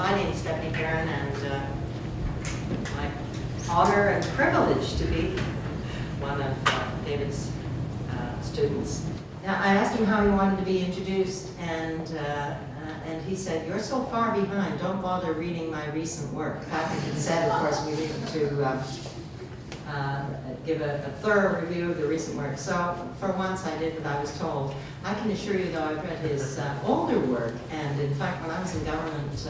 My name is Stephanie Perrin, and my honor and privilege to be one of David's students. Now, I asked him how he wanted to be introduced, and he said, "You're so far behind, don't bother reading my recent work." Patrick had said, of course, we needed to give a thorough review of the recent work. So, for once, I did what I was told. I can assure you, though, I've read his older work, and in fact, when I was in government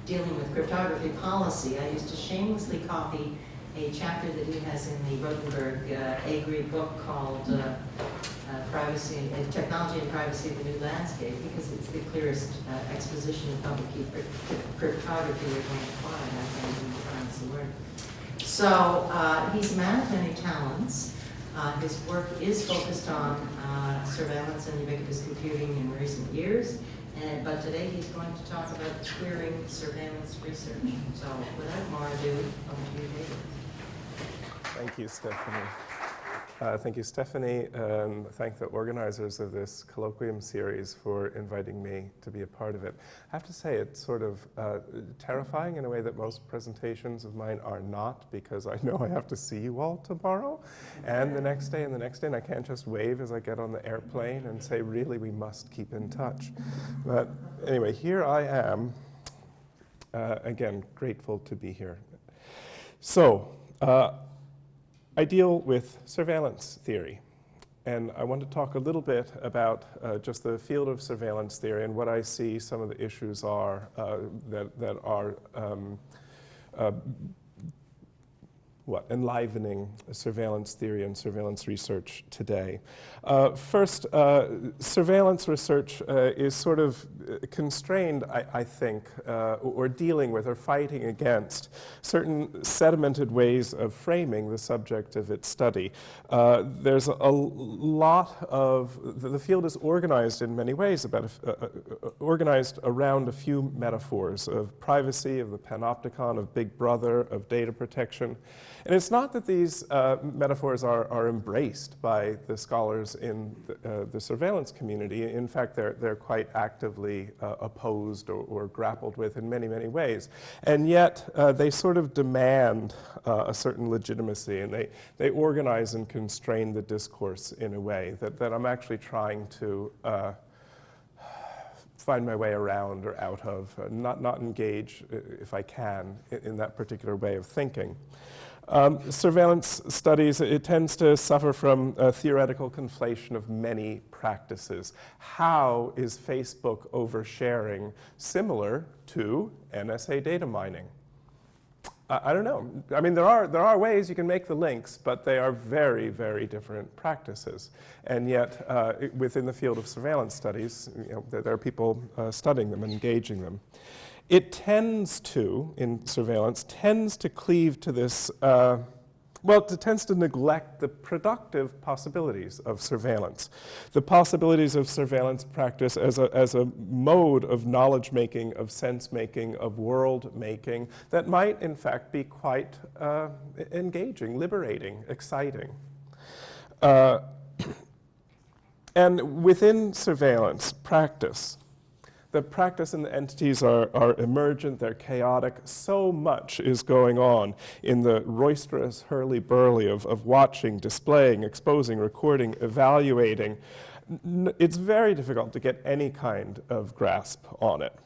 dealing with cryptography policy, I used to shamelessly copy a chapter that he has in the Rotenberg A-grade book called Technology and Privacy, the New Landscape, because it's the clearest exposition of public key cryptography we're going to find. I can't even pronounce the word. So he's a man of many talents. His work is focused on surveillance and ubiquitous computing in recent years. But today he's going to talk about queering surveillance research. So without more ado, over to you, David. Thank you, Stephanie. Thank you, Stephanie, and thank the organizers of this colloquium series for inviting me to be a part of it. I have to say it's sort of terrifying in a way that most presentations of mine are not, because I know I have to see you all tomorrow and the next day and the next day, and I can't just wave as I get on the airplane and say, really, we must keep in touch. But anyway, here I am, again, grateful to be here. So, I deal with surveillance theory, and I want to talk a little bit about just the field of surveillance theory and what I see some of the issues are that are enlivening surveillance theory and surveillance research today. First, surveillance research is sort of constrained, I think, or dealing with or fighting against certain sedimented ways of framing the subject of its study. There's a lot of, the field is organized in many ways, organized around a few metaphors of privacy, of the panopticon, of Big Brother, of data protection. And it's not that these metaphors are embraced by the scholars in the surveillance community. In fact, they're quite actively opposed or grappled with in many, many ways. And yet, they sort of demand a certain legitimacy, and they organize and constrain the discourse in a way that I'm actually trying to find my way around or out of, not engage, if I can, in that particular way of thinking. Surveillance studies, it tends to suffer from a theoretical conflation of many practices. How is Facebook oversharing similar to NSA data mining? I don't know. I mean, there are ways you can make the links, but they are very, very different practices. And yet, within the field of surveillance studies, there are people studying them and engaging them. It tends to, in surveillance, tends to cleave to this, it tends to neglect the productive possibilities of surveillance. The possibilities of surveillance practice as a mode of knowledge-making, of sense-making, of world-making that might, in fact, be quite engaging, liberating, exciting. And within surveillance practice, the practice and the entities are emergent, they're chaotic. So much is going on in the roisterous hurly-burly of watching, displaying, exposing, recording, evaluating. It's very difficult to get any kind of grasp on it.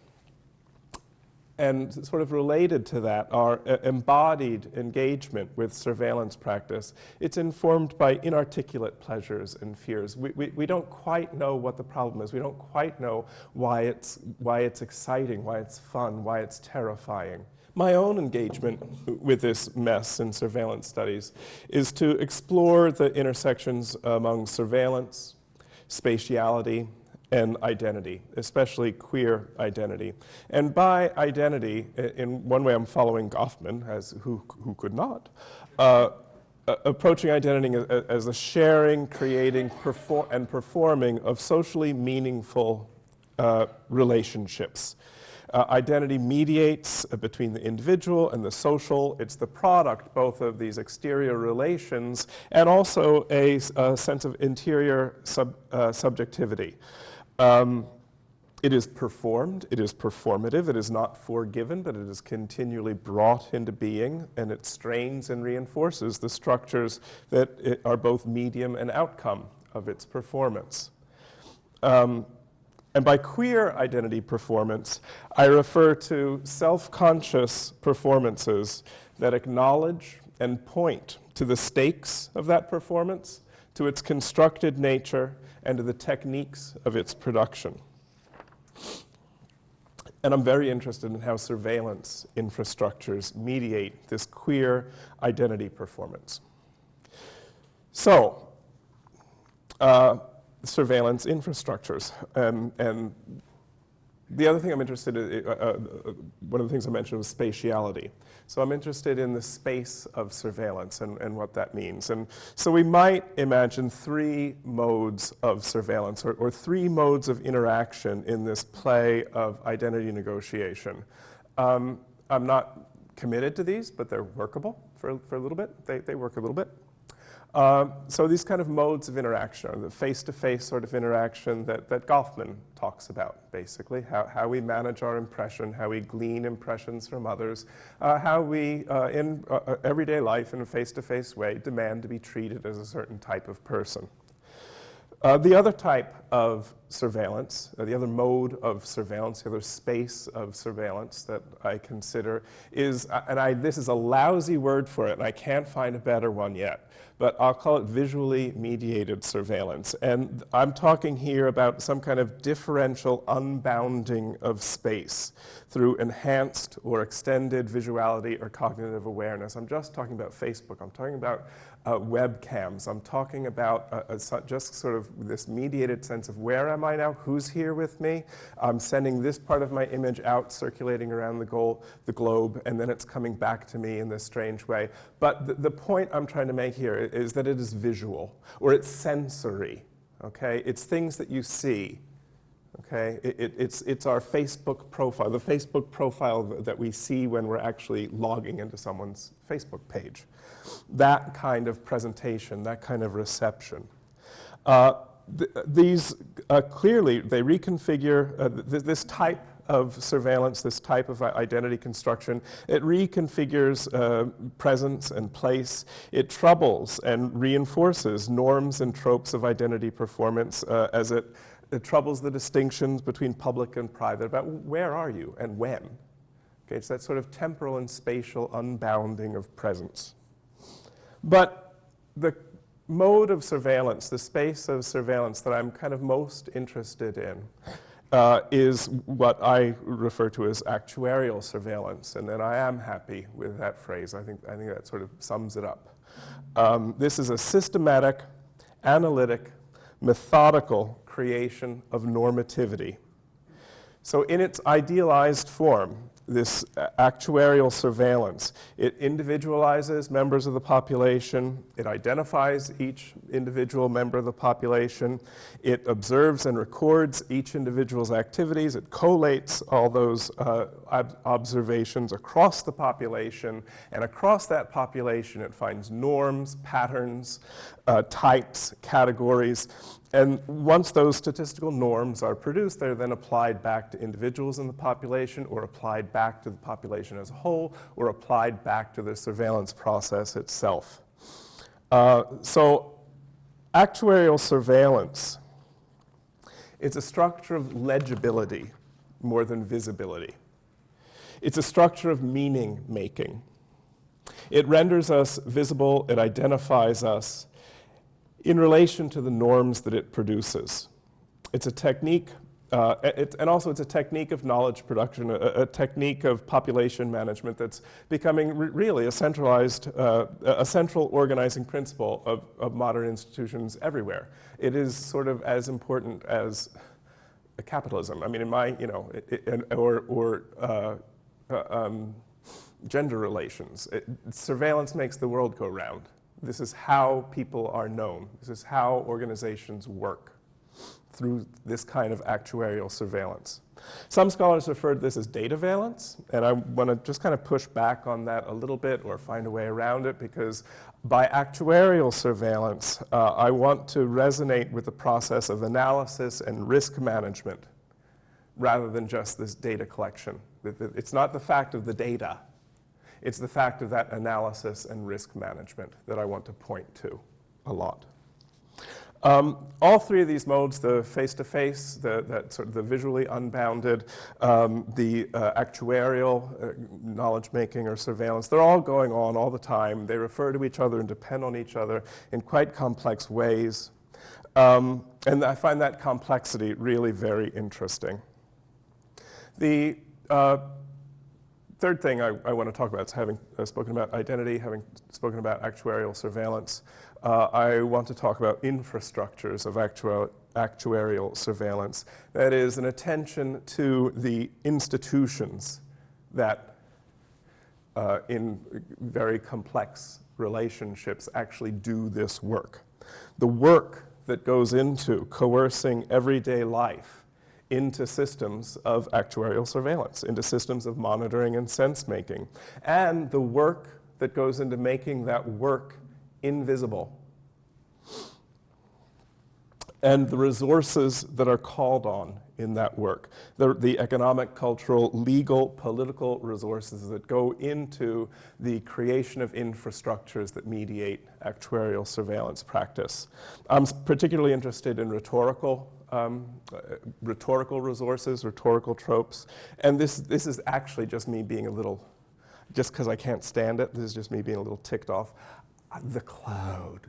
And sort of related to that are embodied engagement with surveillance practice. It's informed by inarticulate pleasures and fears. We don't quite know what the problem is. We don't quite know why it's exciting, why it's fun, why it's terrifying. My own engagement with this mess in surveillance studies is to explore the intersections among surveillance, spatiality, and identity, especially queer identity. And by identity, in one way I'm following Goffman, as who could not, approaching identity as the sharing, creating, and performing of socially meaningful relationships. Identity mediates between the individual and the social. It's the product both of these exterior relations and also a sense of interior subjectivity. It is performed, it is performative, it is not forgiven, but it is continually brought into being, and it strains and reinforces the structures that are both medium and outcome of its performance. And by queer identity performance, I refer to self-conscious performances that acknowledge and point to the stakes of that performance, to its constructed nature, and to the techniques of its production. And I'm very interested in how surveillance infrastructures mediate this queer identity performance. So, surveillance infrastructures. And the other thing I'm interested in, one of the things I mentioned was spatiality. So I'm interested in the space of surveillance and what that means. And so we might imagine three modes of surveillance or three modes of interaction in this play of identity negotiation. I'm not committed to these, but they're workable for a little bit. They work a little bit. So these kind of modes of interaction are the face-to-face sort of interaction that Goffman talks about, basically, how we manage our impression, how we glean impressions from others, how we, in everyday life, in a face-to-face way, demand to be treated as a certain type of person. The other type of surveillance, the other mode of surveillance, the other space of surveillance that I consider is, this is a lousy word for it, and I can't find a better one yet, but I'll call it visually mediated surveillance. And I'm talking here about some kind of differential unbounding of space through enhanced or extended visuality or cognitive awareness. I'm just talking about Facebook. I'm talking about webcams. I'm talking about just sort of this mediated sense of where am I now? Who's here with me? I'm sending this part of my image out, circulating around the globe, and then it's coming back to me in this strange way. But the point I'm trying to make here is that it is visual, or it's sensory, okay? It's things that you see. Okay, it's our Facebook profile, the Facebook profile that we see when we're actually logging into someone's Facebook page. That kind of presentation, that kind of reception. These clearly, they reconfigure this type of surveillance, this type of identity construction. It reconfigures presence and place. It troubles and reinforces norms and tropes of identity performance as it troubles the distinctions between public and private about where are you and when. Okay, it's that sort of temporal and spatial unbounding of presence. But the mode of surveillance, the space of surveillance that I'm kind of most interested in is what I refer to as actuarial surveillance, and then I am happy with that phrase. I think that sort of sums it up. This is a systematic, analytic, methodical creation of normativity. So in its idealized form, this actuarial surveillance, it individualizes members of the population, it identifies each individual member of the population, it observes and records each individual's activities, it collates all those observations across the population, and across that population it finds norms, patterns, types, categories, and once those statistical norms are produced, they're then applied back to individuals in the population, or applied back to the population as a whole, or applied back to the surveillance process itself. So actuarial surveillance, it's a structure of legibility more than visibility. It's a structure of meaning making. It renders us visible, it identifies us in relation to the norms that it produces. It's a technique, and also it's a technique of knowledge production, a technique of population management that's becoming really a centralized, a central organizing principle of modern institutions everywhere. It is sort of as important as capitalism. I mean, in my, gender relations. Surveillance makes the world go round. This is how people are known. This is how organizations work, through this kind of actuarial surveillance. Some scholars refer to this as dataveillance, and I want to just kind of push back on that a little bit or find a way around it, because by actuarial surveillance, I want to resonate with the process of analysis and risk management rather than just this data collection. It's not the fact of the data, it's the fact of that analysis and risk management that I want to point to a lot. All three of these modes, the face-to-face, that sort of the visually unbounded, the actuarial, knowledge-making or surveillance, they're all going on all the time. They refer to each other and depend on each other in quite complex ways. And I find that complexity really very interesting. The third thing I want to talk about is having spoken about identity, having spoken about actuarial surveillance, I want to talk about infrastructures of actuarial surveillance. That is, an attention to the institutions that, in very complex relationships, actually do this work. The work that goes into coercing everyday life into systems of actuarial surveillance, into systems of monitoring and sense-making, and the work that goes into making that work invisible, and the resources that are called on in that work, the economic, cultural, legal, political resources that go into the creation of infrastructures that mediate actuarial surveillance practice. I'm particularly interested in rhetorical resources, rhetorical tropes, and this is actually just me being a little, just because I can't stand it, this is just me being a little ticked off. The cloud,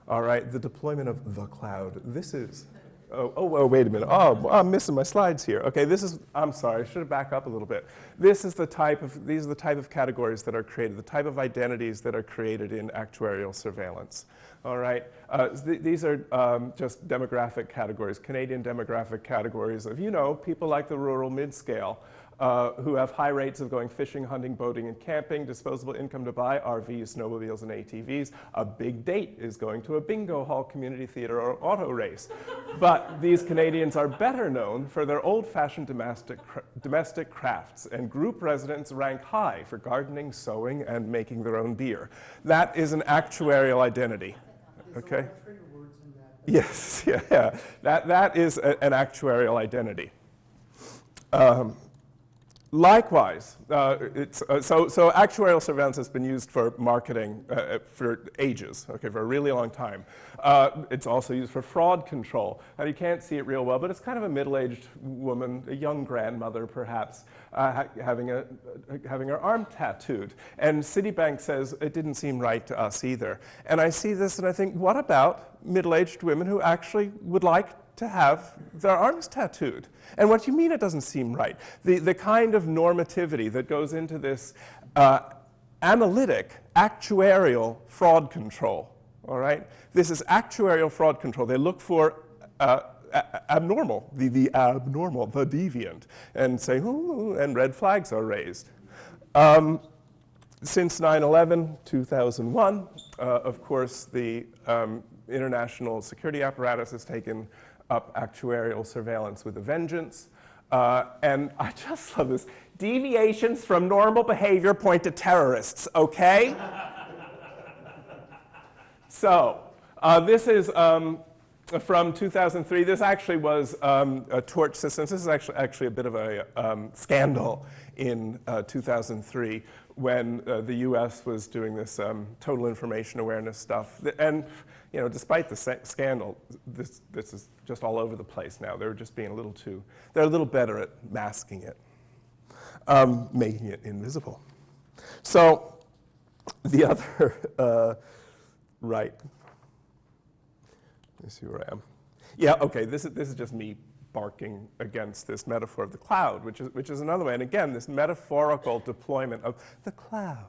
all right, the deployment of the cloud. This is, wait a minute, I'm missing my slides here. Okay, this is, I'm sorry, I should have backed up a little bit. These are the type of categories that are created, the type of identities that are created in actuarial surveillance. All right, these are just demographic categories, Canadian demographic categories of, people like the rural mid-scale who have high rates of going fishing, hunting, boating, and camping, disposable income to buy RVs, snowmobiles, and ATVs. A big date is going to a bingo hall, community theater, or auto race. But these Canadians are better known for their old-fashioned domestic crafts, and group residents rank high for gardening, sewing, and making their own beer. That is an actuarial identity. Okay? Yes, yeah. That is an actuarial identity. Likewise, so actuarial surveillance has been used for marketing for ages, okay, for a really long time. It's also used for fraud control. Now, you can't see it real well, but it's kind of a middle-aged woman, a young grandmother perhaps, having her arm tattooed. And Citibank says, it didn't seem right to us either. And I see this and I think, what about middle-aged women who actually would like to have their arms tattooed? And what do you mean it doesn't seem right? The kind of normativity that goes into this analytic, actuarial fraud control, all right? This is actuarial fraud control. They look for abnormal, the abnormal, the deviant, and say, ooh, and red flags are raised. Since 9/11, 2001, of course, the international security apparatus has taken up actuarial surveillance with a vengeance. And I just love this. Deviations from normal behavior point to terrorists, okay? So this is from 2003. This actually was a torch system. This is actually a bit of a scandal in 2003 when the US was doing this total information awareness stuff. And despite the scandal, this is just all over the place now. They're just being they're a little better at masking it, making it invisible. So the other, right, let me see where I am. Yeah, okay, this is just me barking against this metaphor of the cloud, which is another way. And again, this metaphorical deployment of the cloud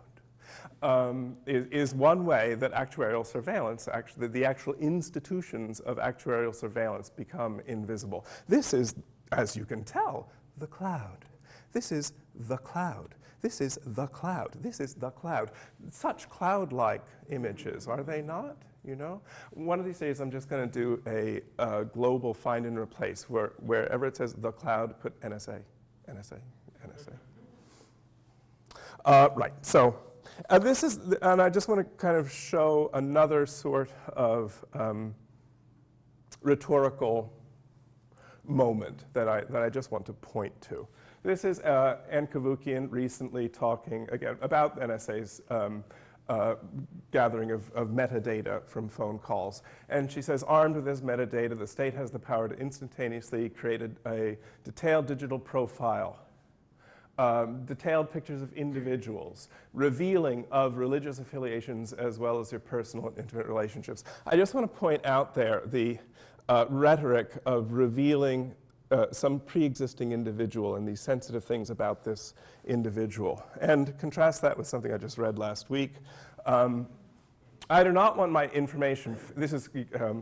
is one way that actuarial surveillance, actually, the actual institutions of actuarial surveillance become invisible. This is, as you can tell, the cloud. This is the cloud. This is the cloud. This is the cloud. Such cloud-like images, are they not? One of these days I'm just going to do a global find and replace where wherever it says the cloud, put NSA, NSA, NSA. Right, so this is, and I just want to kind of show another sort of rhetorical moment that I just want to point to. This is Anne Kavukian recently talking, again, about NSA's gathering of metadata from phone calls. And she says, armed with this metadata, the state has the power to instantaneously create a detailed digital profile, detailed pictures of individuals, revealing of religious affiliations as well as your personal and intimate relationships. I just want to point out there the rhetoric of revealing some pre-existing individual and these sensitive things about this individual. And contrast that with something I just read last week. I do not want my information, this is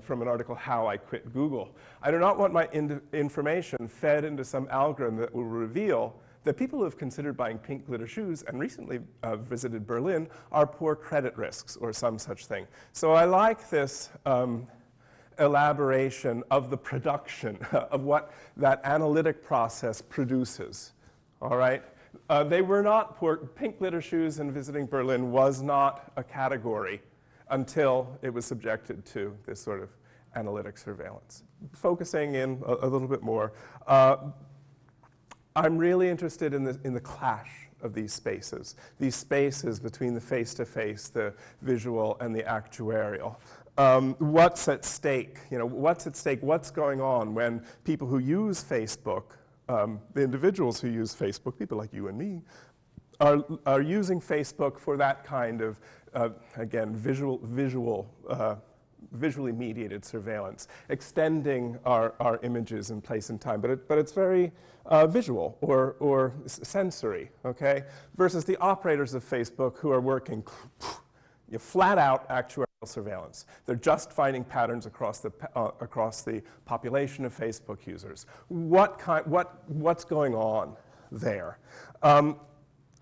from an article, How I Quit Google. I do not want my information fed into some algorithm that will reveal that people who have considered buying pink glitter shoes and recently visited Berlin are poor credit risks or some such thing. So I like this elaboration of the production of what that analytic process produces, all right? They were not poor. Pink glitter shoes and visiting Berlin was not a category until it was subjected to this sort of analytic surveillance. Focusing in a little bit more, I'm really interested in the clash of these spaces between the face-to-face, the visual, and the actuarial. What's at stake? You know, what's at stake? What's going on when people who use Facebook, the individuals who use Facebook, people like you and me, are using Facebook for that kind of, again, visually mediated surveillance, extending our images in place and time, but it's very visual or sensory, okay? Versus the operators of Facebook who are working flat out actuarial surveillance. They're just finding patterns across the population of Facebook users. What's going on there?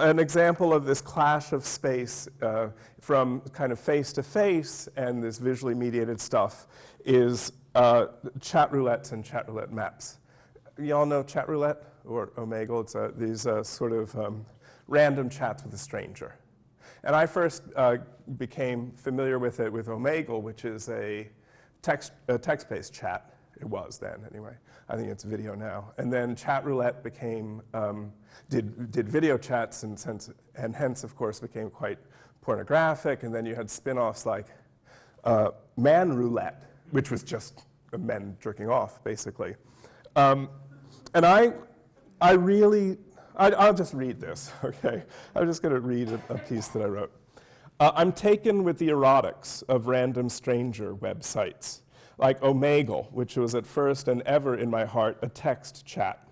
An example of this clash of space from kind of face-to-face and this visually mediated stuff is chat roulettes and chat roulette maps. Y'all know chat roulette or Omegle? It's these sort of random chats with a stranger. And I first became familiar with it with Omegle, which is a text-based chat. It was then, anyway. I think it's video now. And then chat roulette became, did video chats and hence, of course, became quite pornographic. And then you had spin-offs like man roulette, which was just men jerking off, basically. And I'll just read this, okay? I'm just going to read a piece that I wrote. I'm taken with the erotics of random stranger websites, like Omegle, which was at first and ever in my heart a text chat.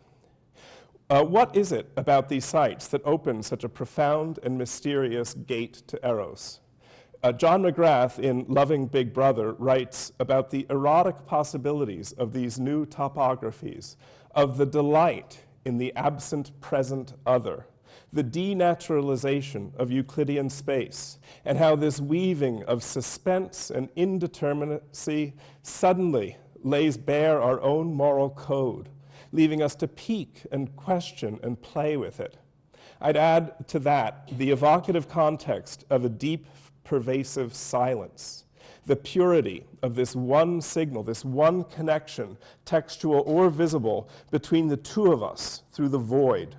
What is it about these sites that open such a profound and mysterious gate to Eros? John McGrath in Loving Big Brother writes about the erotic possibilities of these new topographies, of the delight in the absent present other, the denaturalization of Euclidean space, and how this weaving of suspense and indeterminacy suddenly lays bare our own moral code, leaving us to peek and question and play with it. I'd add to that the evocative context of a deep, pervasive silence, the purity of this one signal, this one connection, textual or visible, between the two of us through the void.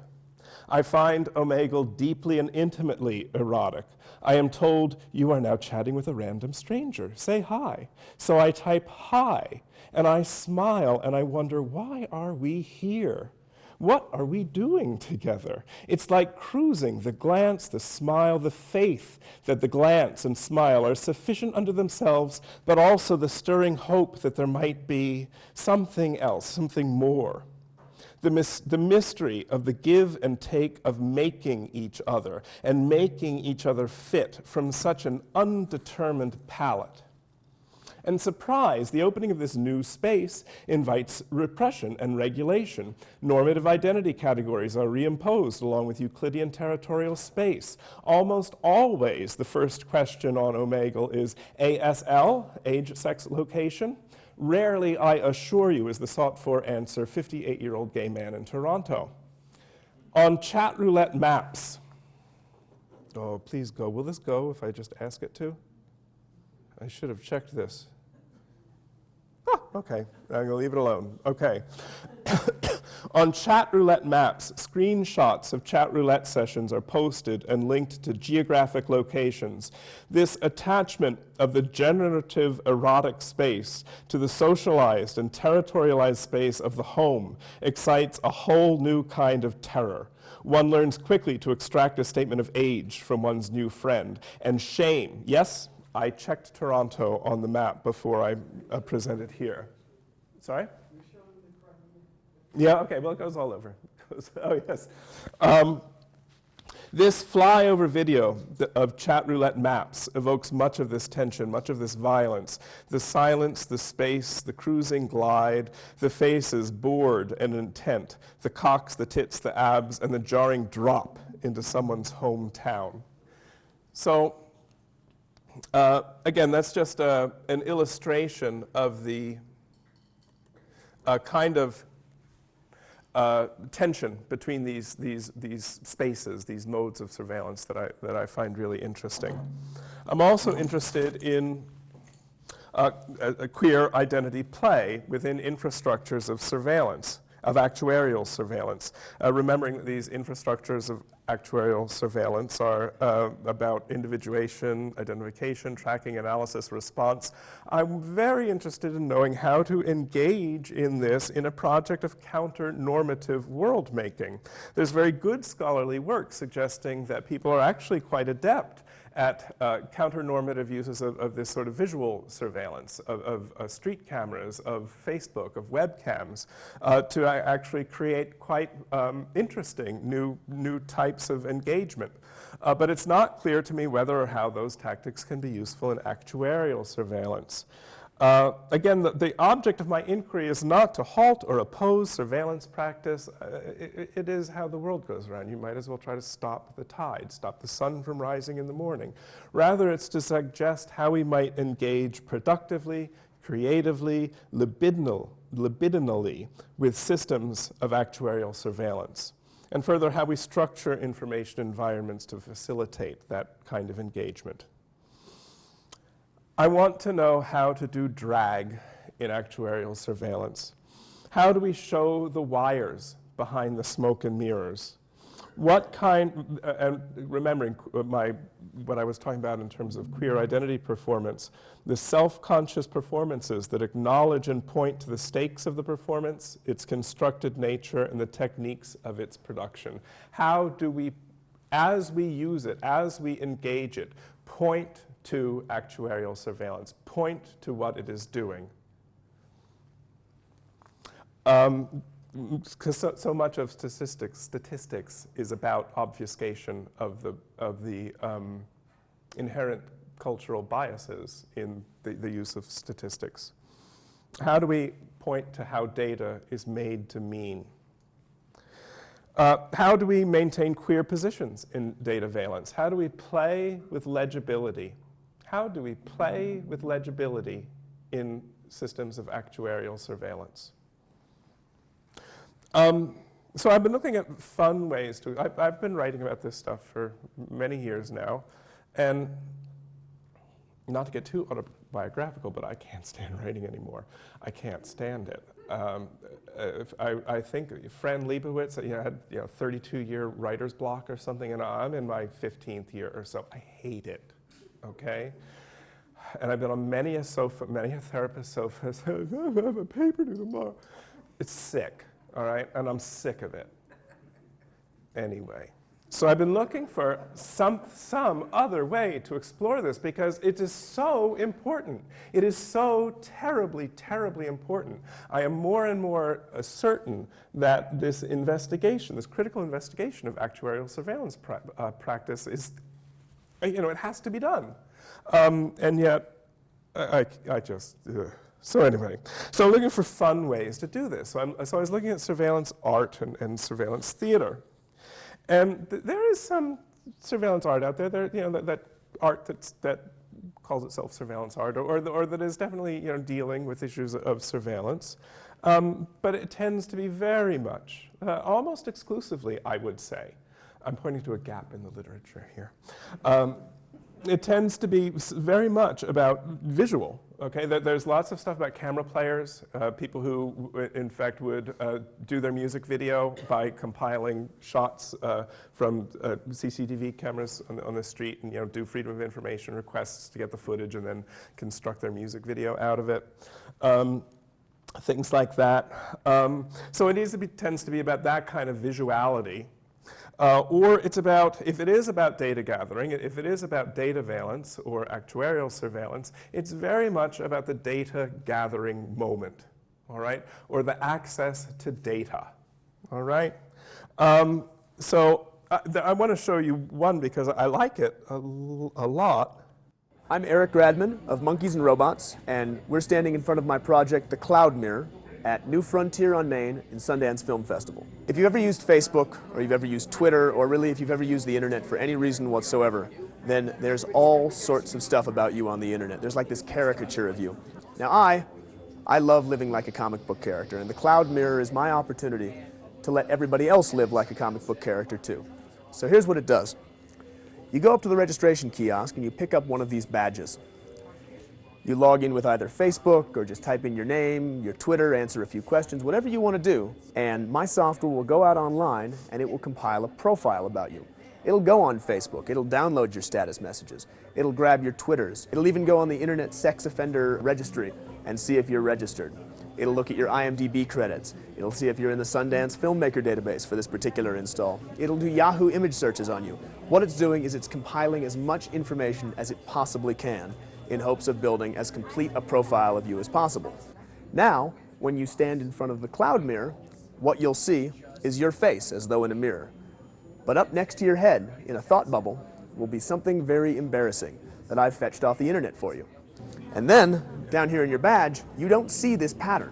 I find Omegle deeply and intimately erotic. I am told, you are now chatting with a random stranger. Say hi. So I type hi, and I smile, and I wonder, why are we here? What are we doing together? It's like cruising, the glance, the smile, the faith that the glance and smile are sufficient unto themselves, but also the stirring hope that there might be something else, something more. The mystery of the give and take of making each other and making each other fit from such an undetermined palette. And surprise, the opening of this new space invites repression and regulation. Normative identity categories are reimposed along with Euclidean territorial space. Almost always, the first question on Omegle is ASL, age, sex, location. Rarely, I assure you, is the sought-for answer 58-year-old gay man in Toronto. On chat roulette maps, oh, please go. Will this go if I just ask it to? I should have checked this. Ah, Okay, I'm going to leave it alone. Okay. On chat roulette maps, screenshots of chat roulette sessions are posted and linked to geographic locations. This attachment of the generative erotic space to the socialized and territorialized space of the home excites a whole new kind of terror. One learns quickly to extract a statement of age from one's new friend. And shame, yes, I checked Toronto on the map before I presented here. Sorry? Yeah, okay, well, it goes all over. Oh, yes. This flyover video of chat roulette maps evokes much of this tension, much of this violence. The silence, the space, the cruising glide, the faces bored and intent, the cocks, the tits, the abs, and the jarring drop into someone's hometown. So, again, that's just an illustration of the kind of tension between these spaces, these modes of surveillance that I find really interesting. I'm also interested in a queer identity play within infrastructures of surveillance, of actuarial surveillance, remembering that these infrastructures of actuarial surveillance are about individuation, identification, tracking, analysis, response. I'm very interested in knowing how to engage in this in a project of counter-normative world-making. There's very good scholarly work suggesting that people are actually quite adept at counter-normative uses of this sort of visual surveillance, of street cameras, of Facebook, of webcams, to actually create quite interesting new types of engagement. But it's not clear to me whether or how those tactics can be useful in actuarial surveillance. Again, the object of my inquiry is not to halt or oppose surveillance practice. It is how the world goes around. You might as well try to stop the tide, stop the sun from rising in the morning. Rather, it's to suggest how we might engage productively, creatively, libidinally with systems of actuarial surveillance. And further, how we structure information environments to facilitate that kind of engagement. I want to know how to do drag in actuarial surveillance. How do we show the wires behind the smoke and mirrors? What kind, and remembering what I was talking about in terms of queer identity performance, the self-conscious performances that acknowledge and point to the stakes of the performance, its constructed nature, and the techniques of its production. How do we, as we use it, as we engage it, point to actuarial surveillance, point to what it is doing? Because so much of statistics is about obfuscation of the inherent cultural biases in the use of statistics. How do we point to how data is made to mean? How do we maintain queer positions in data valence? How do we play with legibility? How do we play with legibility in systems of actuarial surveillance? So I've been looking at fun ways to, I've been writing about this stuff for many years now, and not to get too autobiographical, but I can't stand writing anymore. I can't stand it. I think Fran Lebowitz had 32-year writer's block or something, and I'm in my 15th year or so. I hate it. Okay? And I've been on many a therapist sofa says, I have a paper due tomorrow. It's sick, all right? And I'm sick of it. Anyway. So I've been looking for some other way to explore this because it is so important. It is so terribly, terribly important. I am more and more certain that this investigation, this critical investigation of actuarial surveillance practice is, it has to be done. And yet, I just, So anyway, so I'm looking for fun ways to do this. So I was looking at surveillance art and surveillance theater. And there is some surveillance art out there, that art that calls itself surveillance art, or that is definitely dealing with issues of surveillance. But it tends to be very much, almost exclusively, I would say. I'm pointing to a gap in the literature here. It tends to be very much about visual Okay, there's lots of stuff about camera players, people who, in fact, would do their music video by compiling shots from CCTV cameras on the street, and do freedom of information requests to get the footage, and then construct their music video out of it. Things like that. So it tends to be about that kind of visuality. Or it's about, if it is about data gathering, if it is about data valence or actuarial surveillance, it's very much about the data gathering moment, all right? Or the access to data, all right? So I want to show you one because I like it a lot. I'm Eric Gradman of Monkeys and Robots, and we're standing in front of my project, The Cloud Mirror, at New Frontier on Main in Sundance Film Festival. If you've ever used Facebook, or you've ever used Twitter, or really if you've ever used the internet for any reason whatsoever, then there's all sorts of stuff about you on the internet. There's like this caricature of you. Now I love living like a comic book character, and The Cloud Mirror is my opportunity to let everybody else live like a comic book character too. So here's what it does. You go up to the registration kiosk and you pick up one of these badges. You log in with either Facebook or just type in your name, your Twitter, answer a few questions, whatever you want to do, and my software will go out online and it will compile a profile about you. It'll go on Facebook, it'll download your status messages, it'll grab your Twitters, it'll even go on the Internet Sex Offender Registry and see if you're registered. It'll look at your IMDb credits. It'll see if you're in the Sundance Filmmaker database for this particular install. It'll do Yahoo image searches on you. What it's doing is it's compiling as much information as it possibly can in hopes of building as complete a profile of you as possible. Now, when you stand in front of the cloud mirror, what you'll see is your face as though in a mirror. But up next to your head, in a thought bubble, will be something very embarrassing that I've fetched off the internet for you. And then, down here in your badge, you don't see this pattern.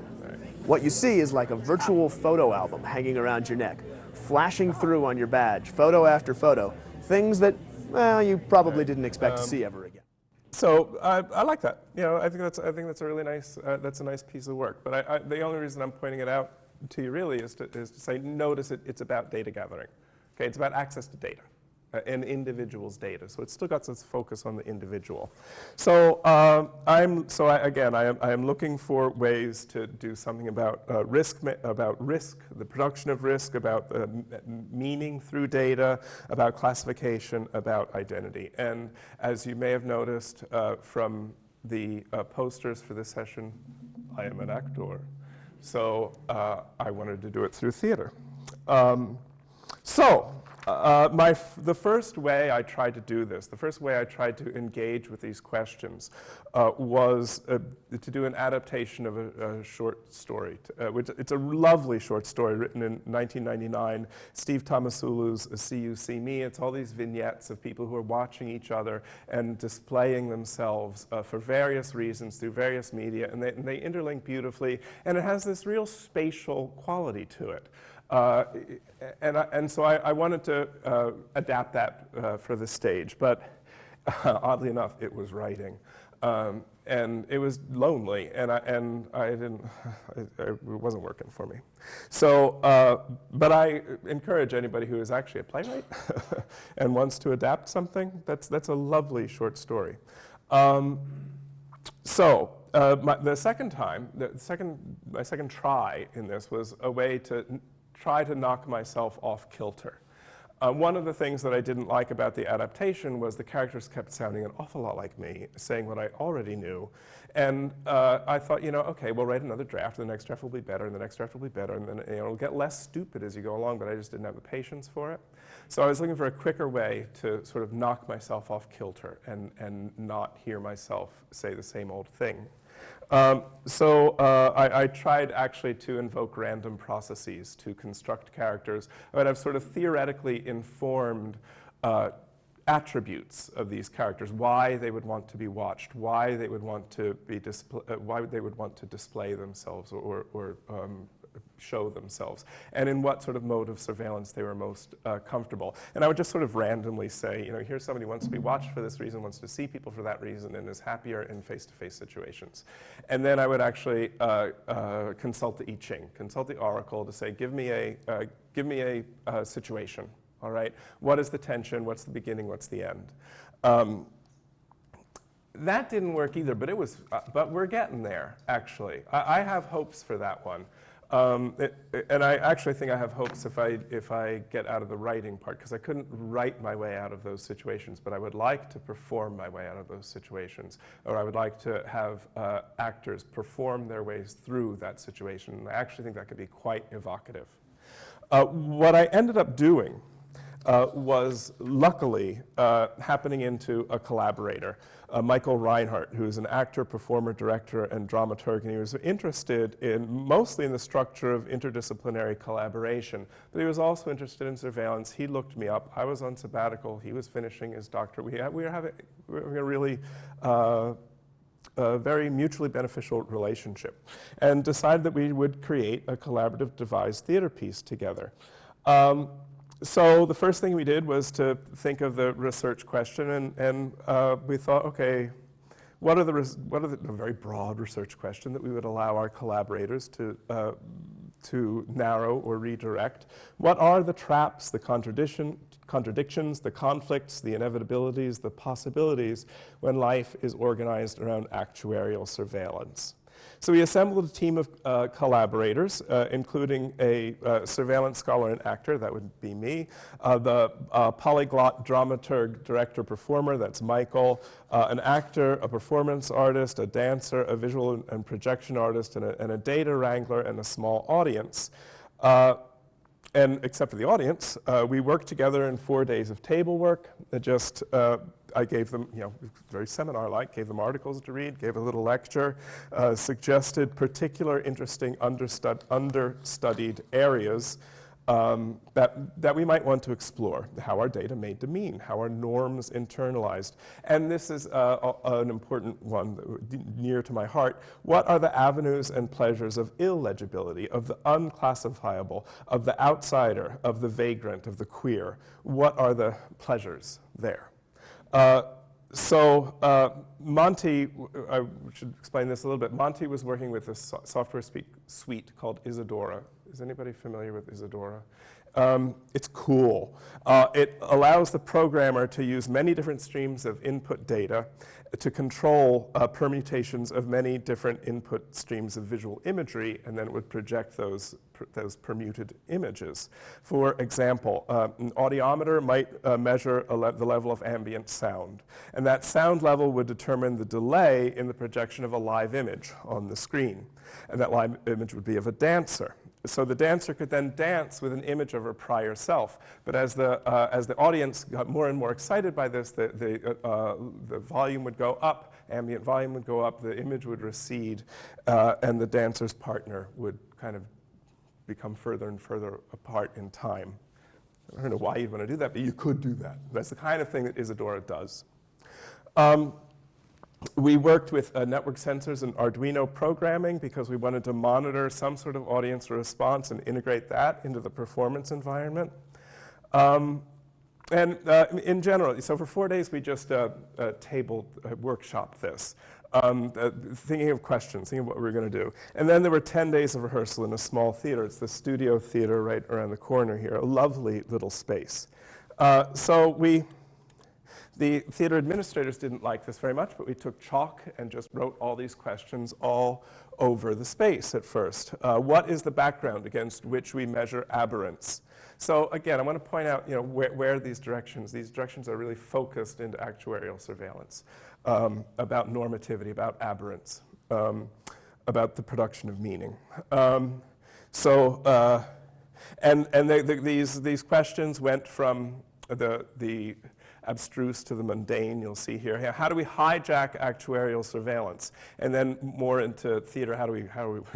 What you see is like a virtual photo album hanging around your neck, flashing through on your badge, photo after photo, things that, well, you probably didn't expect to see ever again. So I like that. I think that's a really nice, that's a nice piece of work. But the only reason I'm pointing it out to you really is to say, notice it's about data gathering. Okay, it's about access to data. An individual's data, so it's still got this focus on the individual. So I am looking for ways to do something about risk, the production of risk, about meaning through data, about classification, about identity. And as you may have noticed from the posters for this session, I am an actor. So I wanted to do it through theater. The first way I tried to do this, the first way I tried to engage with these questions was to do an adaptation of a short story. It's a lovely short story written in 1999, Steve Tomasulu's See You, See Me. It's all these vignettes of people who are watching each other and displaying themselves for various reasons through various media, and they interlink beautifully, and it has this real spatial quality to it. So I wanted to adapt that for the stage, but oddly enough, it was writing, and it was lonely, and it wasn't working for me. So, but I encourage anybody who is actually a playwright and wants to adapt something. That's a lovely short story. My second try in this was a way to try to knock myself off kilter. One of the things that I didn't like about the adaptation was the characters kept sounding an awful lot like me, saying what I already knew. And I thought, okay, we'll write another draft, and the next draft will be better, and the next draft will be better, and then it'll get less stupid as you go along, but I just didn't have the patience for it. So I was looking for a quicker way to sort of knock myself off kilter and not hear myself say the same old thing. I tried actually to invoke random processes to construct characters that have sort of theoretically informed attributes of these characters, why they would want to be watched, why they would want to display themselves or show themselves, and in what sort of mode of surveillance they were most comfortable. And I would just sort of randomly say, here's somebody who wants to be watched for this reason, wants to see people for that reason, and is happier in face-to-face situations. And then I would actually consult the I Ching, consult the oracle to say, give me a situation, all right? What is the tension? What's the beginning? What's the end? That didn't work either, but but we're getting there, actually. I have hopes for that one. And I actually think I have hopes if I get out of the writing part, because I couldn't write my way out of those situations, but I would like to perform my way out of those situations, or I would like to have actors perform their ways through that situation. And I actually think that could be quite evocative. What I ended up doing was luckily happening into a collaborator, Michael Reinhart, who is an actor, performer, director, and dramaturg, and he was interested mostly in the structure of interdisciplinary collaboration, but he was also interested in surveillance. He looked me up. I was on sabbatical. He was finishing his doctorate. We were having a really a very mutually beneficial relationship, and decided that we would create a collaborative devised theater piece together. So the first thing we did was to think of the research question, and we thought, okay, what are the a very broad research question that we would allow our collaborators to narrow or redirect? What are the traps, the contradictions, the conflicts, the inevitabilities, the possibilities when life is organized around actuarial surveillance? So we assembled a team of collaborators, including a surveillance scholar and actor, that would be me, the polyglot dramaturg, director, performer, that's Michael, an actor, a performance artist, a dancer, a visual and projection artist, and a data wrangler, and a small audience. And except for the audience, we worked together in 4 days of table work. I gave them, very seminar-like, gave them articles to read, gave a little lecture, suggested particular interesting understudied areas that we might want to explore. How our data made demean, how our norms internalized. And this is an important one near to my heart. What are the avenues and pleasures of illegibility, of the unclassifiable, of the outsider, of the vagrant, of the queer? What are the pleasures there? Monty, I should explain this a little bit. Monty was working with a software suite called Isadora. Is anybody familiar with Isadora? It's cool. It allows the programmer to use many different streams of input data to control permutations of many different input streams of visual imagery, and then it would project those permuted images. For example, an audiometer might measure the level of ambient sound, and that sound level would determine the delay in the projection of a live image on the screen, and that live image would be of a dancer. So the dancer could then dance with an image of her prior self. But as the audience got more and more excited by this, the volume would go up, ambient volume would go up, the image would recede, and the dancer's partner would kind of become further and further apart in time. I don't know why you'd want to do that, but you could do that. That's the kind of thing that Isadora does. We worked with network sensors and Arduino programming because we wanted to monitor some sort of audience response and integrate that into the performance environment. In general, so for 4 days we just workshopped this, thinking of questions, thinking of what we were going to do. And then there were 10 days of rehearsal in a small theater. It's the Studio Theater right around the corner here, a lovely little space. The theater administrators didn't like this very much, but we took chalk and just wrote all these questions all over the space at first. What is the background against which we measure aberrance? So again, I want to point out where these directions are really focused into actuarial surveillance, about normativity, about aberrance, about the production of meaning. These questions went from the abstruse to the mundane, you'll see here. How do we hijack actuarial surveillance? And then more into theater, how do we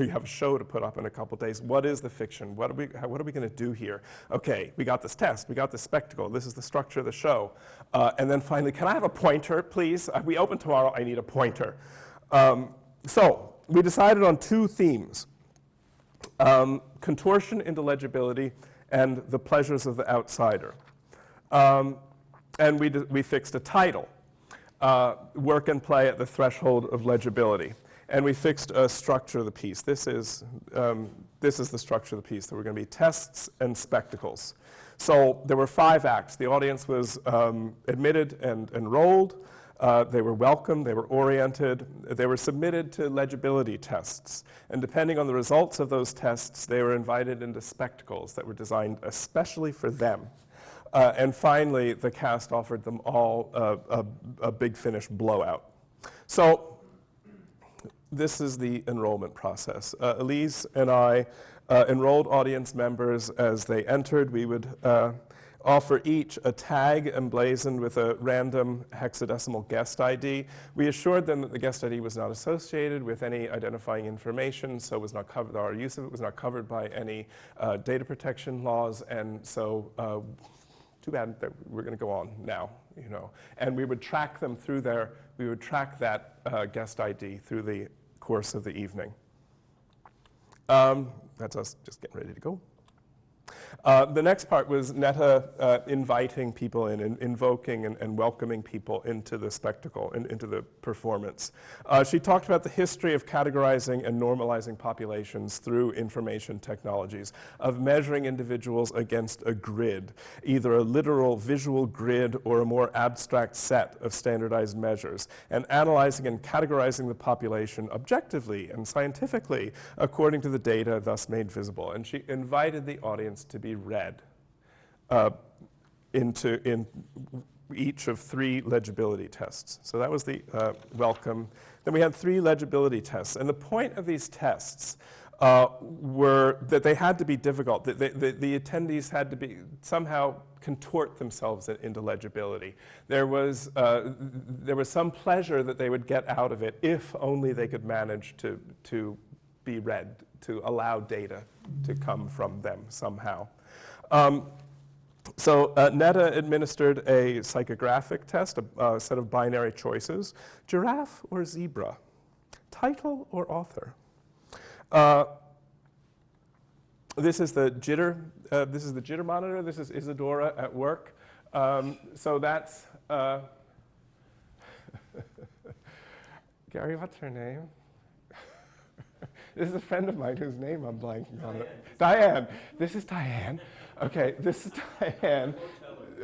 have a show to put up in a couple days? What is the fiction? What are we going to do here? Okay, we got this test, we got this spectacle, this is the structure of the show. And then finally, can I have a pointer, please? We open tomorrow, I need a pointer. So we decided on 2 themes, contortion into legibility and the pleasures of the outsider. And we fixed a title, Work and Play at the Threshold of Legibility. And we fixed a structure of the piece. This is the structure of the piece. There were going to be tests and spectacles. So there were 5 acts. The audience was admitted and enrolled. They were welcome, they were oriented, they were submitted to legibility tests. And depending on the results of those tests, they were invited into spectacles that were designed especially for them. And finally, the cast offered them all a Big Finish blowout. So this is the enrollment process. Elise and I enrolled audience members as they entered. We would offer each a tag emblazoned with a random hexadecimal guest ID. We assured them that the guest ID was not associated with any identifying information, so was not covered, our use of it was not covered by any data protection laws, and so too bad that we're going to go on now, you know. And we would track them through we would track that guest ID through the course of the evening. That's us just getting ready to go. The next part was Netta inviting people in, invoking and welcoming people into the spectacle, into the performance. She talked about the history of categorizing and normalizing populations through information technologies, of measuring individuals against a grid, either a literal visual grid or a more abstract set of standardized measures, and analyzing and categorizing the population objectively and scientifically according to the data thus made visible. And she invited the audience to be read in each of 3 legibility tests. So that was the welcome. Then we had 3 legibility tests. And the point of these tests were that they had to be difficult. The attendees had to be somehow contort themselves into legibility. There was some pleasure that they would get out of it if only they could manage to be read, to allow data to come from them somehow. So Netta administered a psychographic test, a set of binary choices: giraffe or zebra, title or author. This is the jitter. This is the jitter monitor. This is Isadora at work. So that's Gary. What's her name? This is a friend of mine whose name I'm blanking on. Diane. This is Diane. Okay, this is Diane.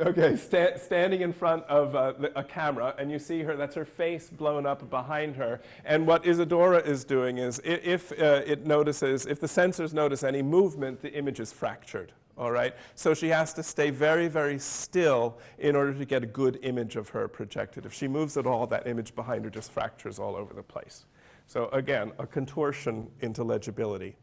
Okay, standing in front of a camera, and you see her, that's her face blown up behind her. And what Isadora is doing is, if the sensors notice any movement, the image is fractured, all right? So she has to stay very, very still in order to get a good image of her projected. If she moves at all, that image behind her just fractures all over the place. So again, a contortion into legibility.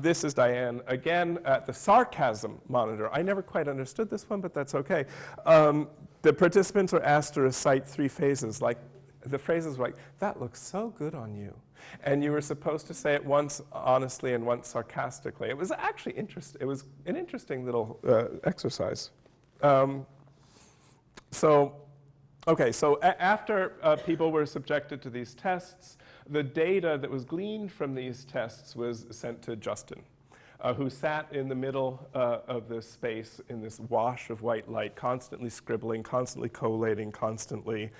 This is Diane, again, at the sarcasm monitor. I never quite understood this one, but that's okay. The participants were asked to recite 3 phrases, like the phrases like, "That looks so good on you." And you were supposed to say it once honestly and once sarcastically. It was actually interesting. It was an interesting little exercise. After people were subjected to these tests, the data that was gleaned from these tests was sent to Justin, who sat in the middle of this space in this wash of white light, constantly scribbling, constantly collating, constantly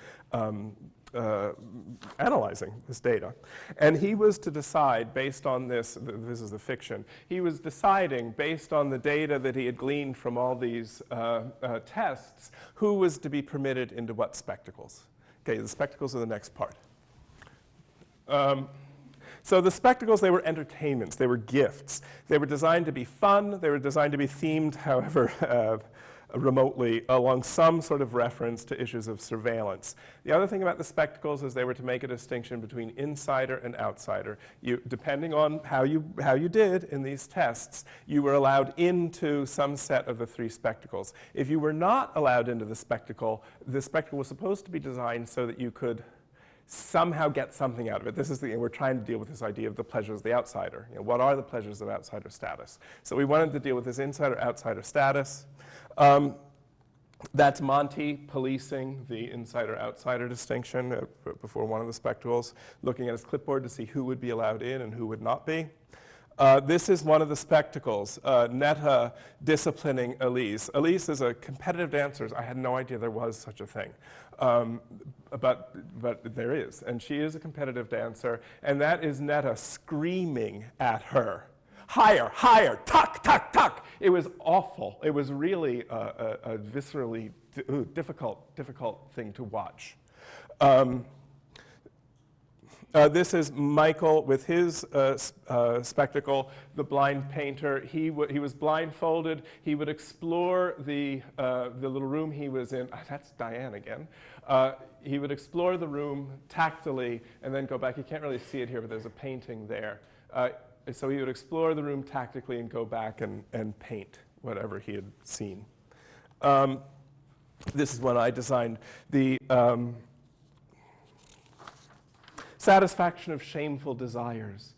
analyzing this data. And he was to decide based on this is the fiction, he was deciding based on the data that he had gleaned from all these tests, who was to be permitted into what spectacles. Okay, the spectacles are the next part. So the spectacles, they were entertainments, they were gifts. They were designed to be fun, they were designed to be themed, however, remotely along some sort of reference to issues of surveillance. The other thing about the spectacles is they were to make a distinction between insider and outsider. Depending on how you did in these tests, you were allowed into some set of the 3 spectacles. If you were not allowed into the spectacle was supposed to be designed so that you could somehow get something out of it. This is we're trying to deal with this idea of the pleasures of the outsider. What are the pleasures of outsider status? So we wanted to deal with this insider-outsider status. That's Monty policing the insider-outsider distinction before one of the spectacles, looking at his clipboard to see who would be allowed in and who would not be. This is one of the spectacles, Netta disciplining Elise. Elise is a competitive dancer. I had no idea there was such a thing, but there is. And she is a competitive dancer, and that is Netta screaming at her. Higher, higher, tuck, tuck, tuck. It was awful. It was really a viscerally difficult thing to watch. This is Michael with his spectacle, the blind painter. He was blindfolded. He would explore the little room he was in. That's Diane again. He would explore the room tactily and then go back. You can't really see it here, but there's a painting there. So he would explore the room tactically and go back and paint whatever he had seen. This is when I designed the satisfaction of shameful desires.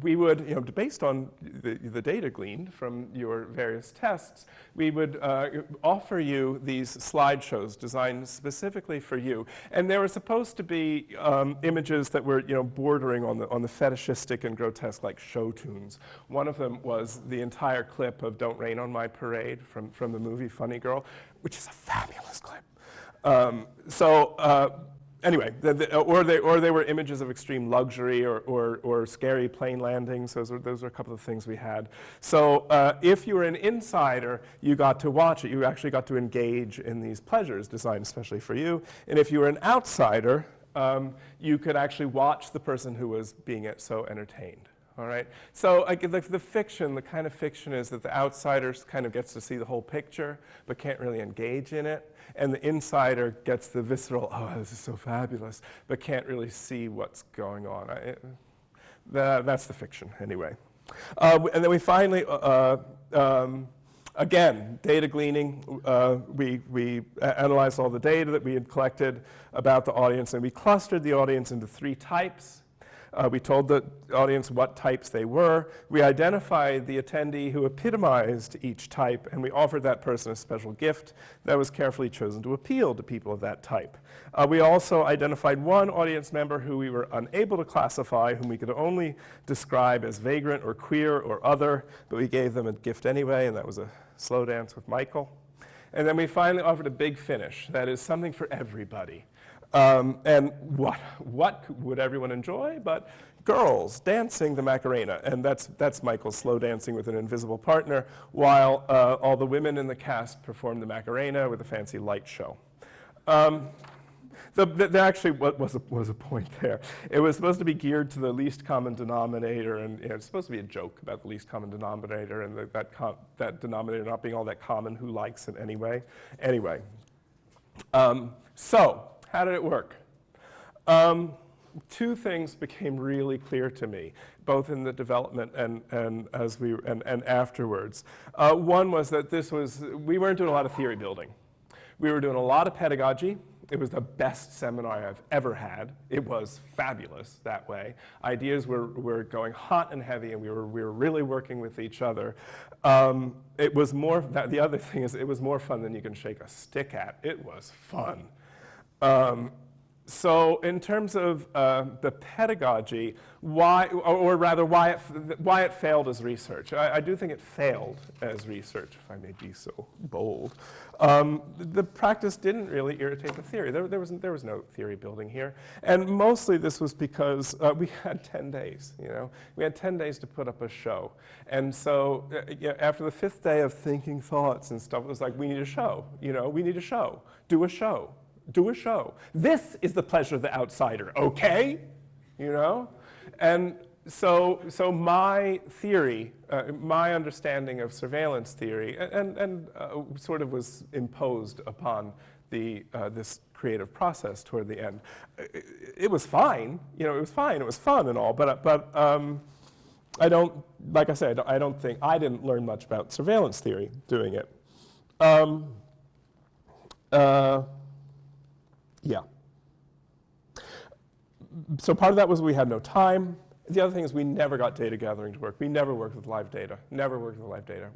We would, based on the data gleaned from your various tests, we would offer you these slideshows designed specifically for you. And they were supposed to be images that were, bordering on the fetishistic and grotesque, like show tunes. One of them was the entire clip of "Don't Rain on My Parade" from the movie Funny Girl, which is a fabulous clip. Anyway, or they were images of extreme luxury or scary plane landings. Those are a couple of things we had. So if you were an insider, you got to watch it. You actually got to engage in these pleasures designed especially for you. And if you were an outsider, you could actually watch the person who was being so entertained. All right. So the fiction, the kind of fiction is that the outsider kind of gets to see the whole picture, but can't really engage in it. And the insider gets the visceral, oh, this is so fabulous, but can't really see what's going on. That's the fiction, anyway. And then we finally, again, data gleaning. We analyzed all the data that we had collected about the audience, and we clustered the audience into 3 types. We told the audience what types they were. We identified the attendee who epitomized each type, and we offered that person a special gift that was carefully chosen to appeal to people of that type. We also identified one audience member who we were unable to classify, whom we could only describe as vagrant or queer or other, but we gave them a gift anyway, and that was a slow dance with Michael. And then we finally offered a big finish, that is something for everybody. And what would everyone enjoy but girls dancing the Macarena? And that's Michael's slow dancing with an invisible partner, while all the women in the cast performed the Macarena with a fancy light show. There actually was a point there. It was supposed to be geared to the least common denominator, and it's supposed to be a joke about the least common denominator, and that denominator not being all that common. Who likes it anyway? Anyway, so how did it work? 2 things became really clear to me, both in the development and afterwards. One was that we weren't doing a lot of theory building. We were doing a lot of pedagogy. It was the best seminar I've ever had. It was fabulous that way. Ideas were going hot and heavy, and we were really working with each other. It was more. The other thing is, it was more fun than you can shake a stick at. It was fun. So in terms of the pedagogy, why it failed as research. I do think it failed as research, if I may be so bold. The practice didn't really irritate the theory. There was no theory building here. And mostly this was because we had 10 days, We had 10 days to put up a show. And so after the 5th day of thinking thoughts and stuff, it was like, we need a show, we need a show. Do a show. Do a show. This is the pleasure of the outsider, okay? And so my theory, my understanding of surveillance theory, and sort of was imposed upon this creative process toward the end. It was fine, it was fine, it was fun and all, but I don't, like I said, I don't think, I didn't learn much about surveillance theory doing it. Yeah. So part of that was we had no time. The other thing is we never got data gathering to work. We never worked with live data. Never worked with live data.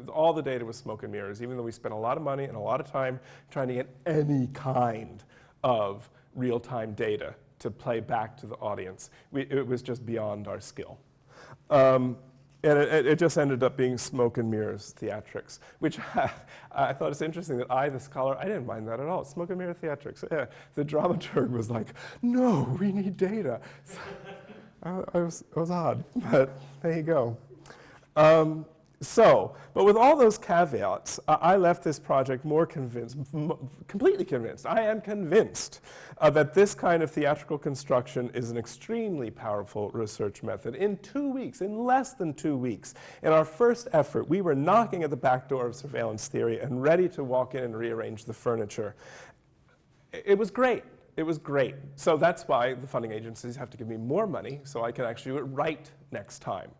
All the data was smoke and mirrors, even though we spent a lot of money and a lot of time trying to get any kind of real-time data to play back to the audience. It was just beyond our skill. And it just ended up being smoke and mirrors theatrics, which I thought it's interesting that the scholar, I didn't mind that at all. Smoke and mirror theatrics. Yeah. The dramaturg was like, no, we need data. So, it was odd, but there you go. So, but with all those caveats, I left this project more convinced, completely convinced. I am convinced that this kind of theatrical construction is an extremely powerful research method. In 2 weeks, in less than 2 weeks, in our first effort, we were knocking at the back door of surveillance theory and ready to walk in and rearrange the furniture. It was great. It was great. So that's why the funding agencies have to give me more money so I can actually do it right next time.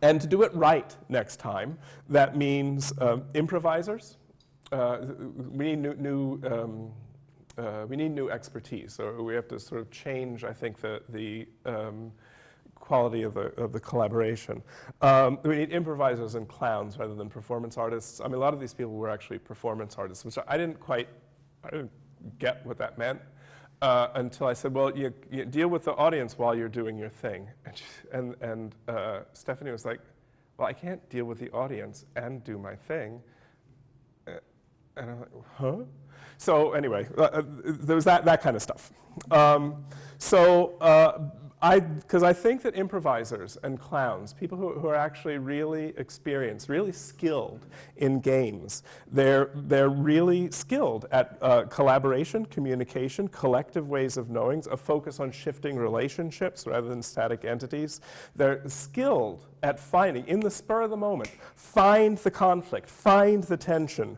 And to do it right next time, that means improvisers. We need new expertise, or we have to sort of change, I think, the quality of the collaboration. We need improvisers and clowns rather than performance artists. I mean, a lot of these people were actually performance artists, which I didn't get what that meant. Until I said, well, you deal with the audience while you're doing your thing. And Stephanie was like, well, I can't deal with the audience and do my thing. And I'm like, huh? So anyway, there was that kind of stuff. Because I think that improvisers and clowns, people who are actually really experienced, really skilled in games, they're really skilled at collaboration, communication, collective ways of knowing, a focus on shifting relationships rather than static entities. They're skilled at finding, in the spur of the moment, find the conflict, find the tension,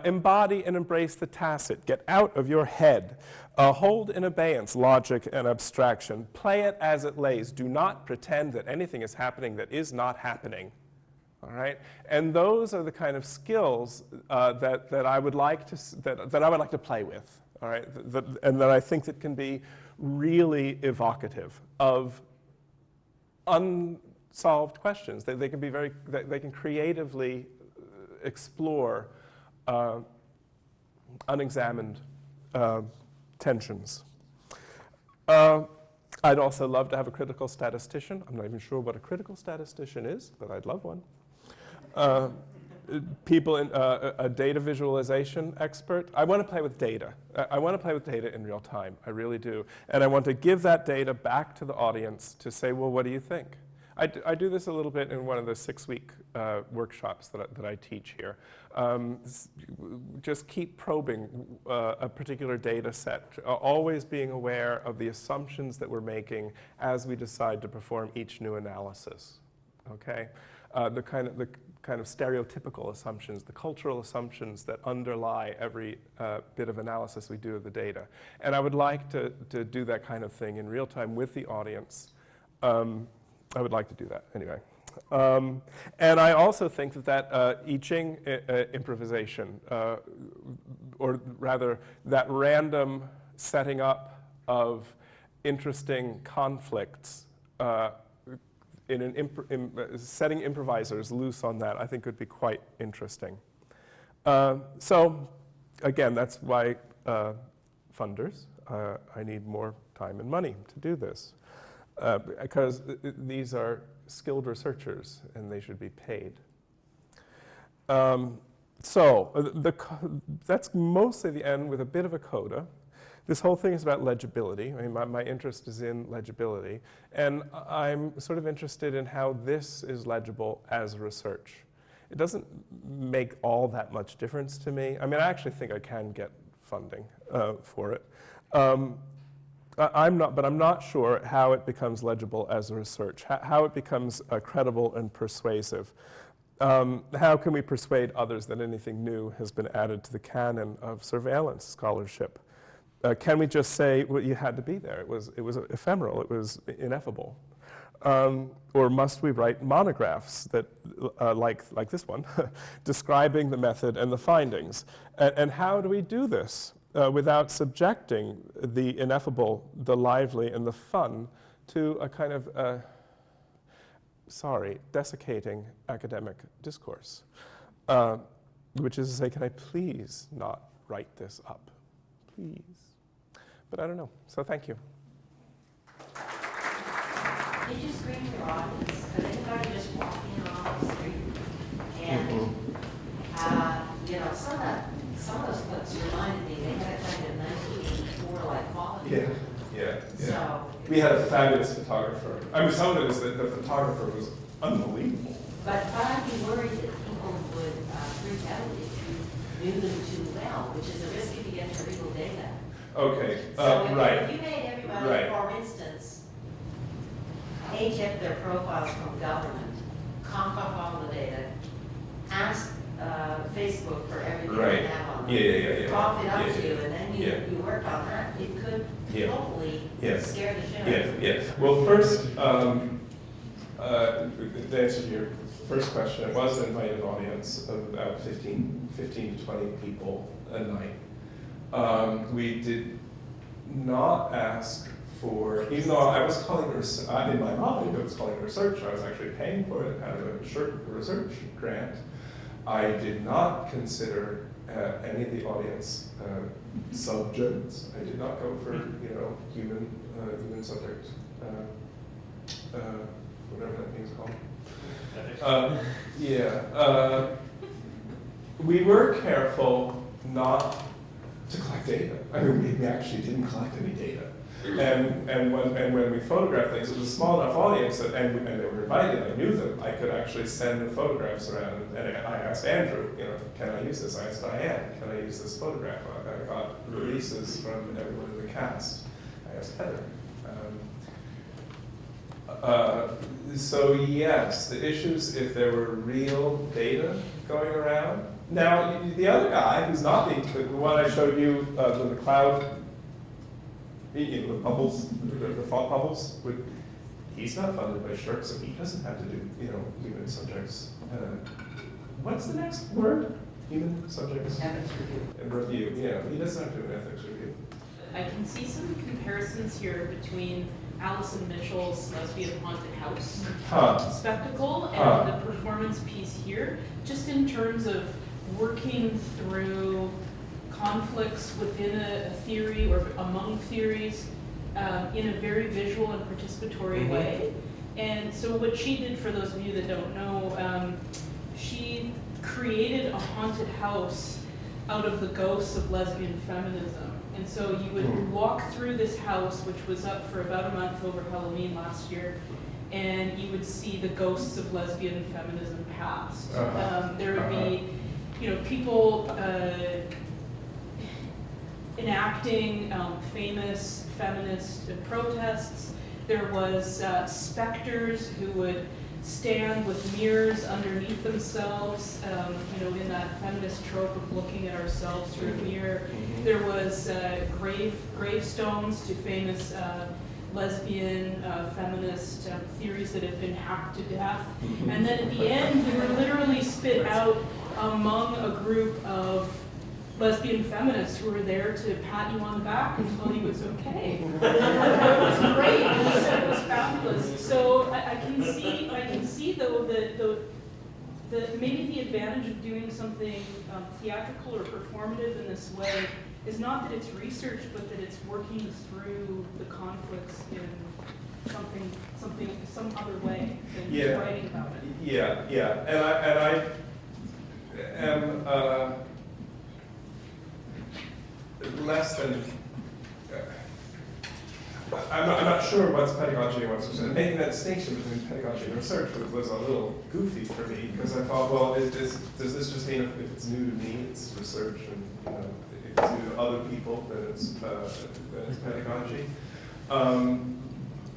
embody and embrace the tacit, get out of your head, hold in abeyance logic and abstraction, play it as it lays, do not pretend that anything is happening that is not happening, all right? And those are the kind of skills that I would like to play with, all right? And that I think that can be really evocative of unsolved questions. They can be they can creatively explore unexamined tensions. I'd also love to have a critical statistician. I'm not even sure what a critical statistician is, but I'd love one. People in a data visualization expert. I want to play with data. I want to play with data in real time. I really do. And I want to give that data back to the audience to say, well, what do you think? I do this a little bit in one of the 6-week workshops that I teach here. Just keep probing a particular data set, always being aware of the assumptions that we're making as we decide to perform each new analysis, okay? The kind of stereotypical assumptions, the cultural assumptions that underlie every bit of analysis we do of the data. And I would like to do that kind of thing in real time with the audience. I would like to do that, anyway. And I also think that I Ching improvisation, or rather that random setting up of interesting conflicts setting improvisers loose on that, I think would be quite interesting. So again, that's why funders, I need more time and money to do this. Because these are skilled researchers and they should be paid. That's mostly the end with a bit of a coda. This whole thing is about legibility. I mean, my interest is in legibility. And I'm sort of interested in how this is legible as research. It doesn't make all that much difference to me. I mean, I actually think I can get funding for it. I'm not sure how it becomes legible as a research, how it becomes credible and persuasive. How can we persuade others that anything new has been added to the canon of surveillance scholarship? Can we just say, well, you had to be there, it was ephemeral, it was ineffable? Or must we write monographs that, like this one, describing the method and the findings? And how do we do this? Without subjecting the ineffable, the lively, and the fun to a kind of, desiccating academic discourse. Which is to say, can I please not write this up? Please. But I don't know, so thank you. Did you screen your audience? Could anybody just walk in on the street? And, some of those clips reminded me, they had a kind of 1984 like quality. Yeah. So, we had a fabulous photographer. I mean, some of it is that the photographer was unbelievable. Okay, So if right. you made everybody, Right. for instance, check their profiles from government, cough up all the data, ask Facebook for everything Right. they have on them. Yeah. Cough it up Yeah, to you, and then you work on that, it could Yeah. totally Yeah. scare the shit out of you. Yes. Well, first, to answer your first question, it was an invited audience of about 15 to 20 people a night. We did not ask for, even though I was calling in my mind, I was calling research, I was actually paying for it out of a research grant. I did not consider any of the audience subjects. I did not go for, human subjects, whatever that thing's called. We were careful not to collect data. I mean, we actually didn't collect any data. And when we photographed things, it was a small enough audience that, and they were invited, I knew them, I could actually send the photographs around. And I asked Andrew, can I use this? I asked Diane, can I use this photograph? I got releases from everyone in the cast. I asked Heather. So yes, the issues, if there were real data going around. Now, the other guy who's not the one I showed you, the cloud, the bubbles, the thought bubbles, he's not funded by SSHRC, so he doesn't have to do, human subjects. What's the next word? Human subjects? Ethics review. And review, yeah, he doesn't have to do an ethics review. I can see some comparisons here between Alison Mitchell's Lesbian Haunted House spectacle and the performance piece here, just in terms of working through conflicts within a theory or among theories in a very visual and participatory way. And so what she did, for those of you that don't know, she created a haunted house out of the ghosts of lesbian feminism. And so you would walk through this house, which was up for about a month over Halloween last year, and you would see the ghosts of lesbian feminism past. There would be, people enacting famous feminist protests. There was specters who would stand with mirrors underneath themselves, in that feminist trope of looking at ourselves through a mirror. There was gravestones to famous lesbian feminist theories that have been hacked to death. And then at the end, we were literally spit out among a group of lesbian feminists who were there to pat you on the back and tell you it's okay. It was great. It was fabulous. So I can see though that maybe the advantage of doing something theatrical or performative in this way is not that it's research, but that it's working through the conflicts in some other way than just writing about it. Yeah. And I am less than. I'm not sure what's pedagogy and what's research. Making that distinction between pedagogy and research was a little goofy for me, because I thought, well, does this just mean if it's new to me, it's research, and if it's new to other people, then it's pedagogy.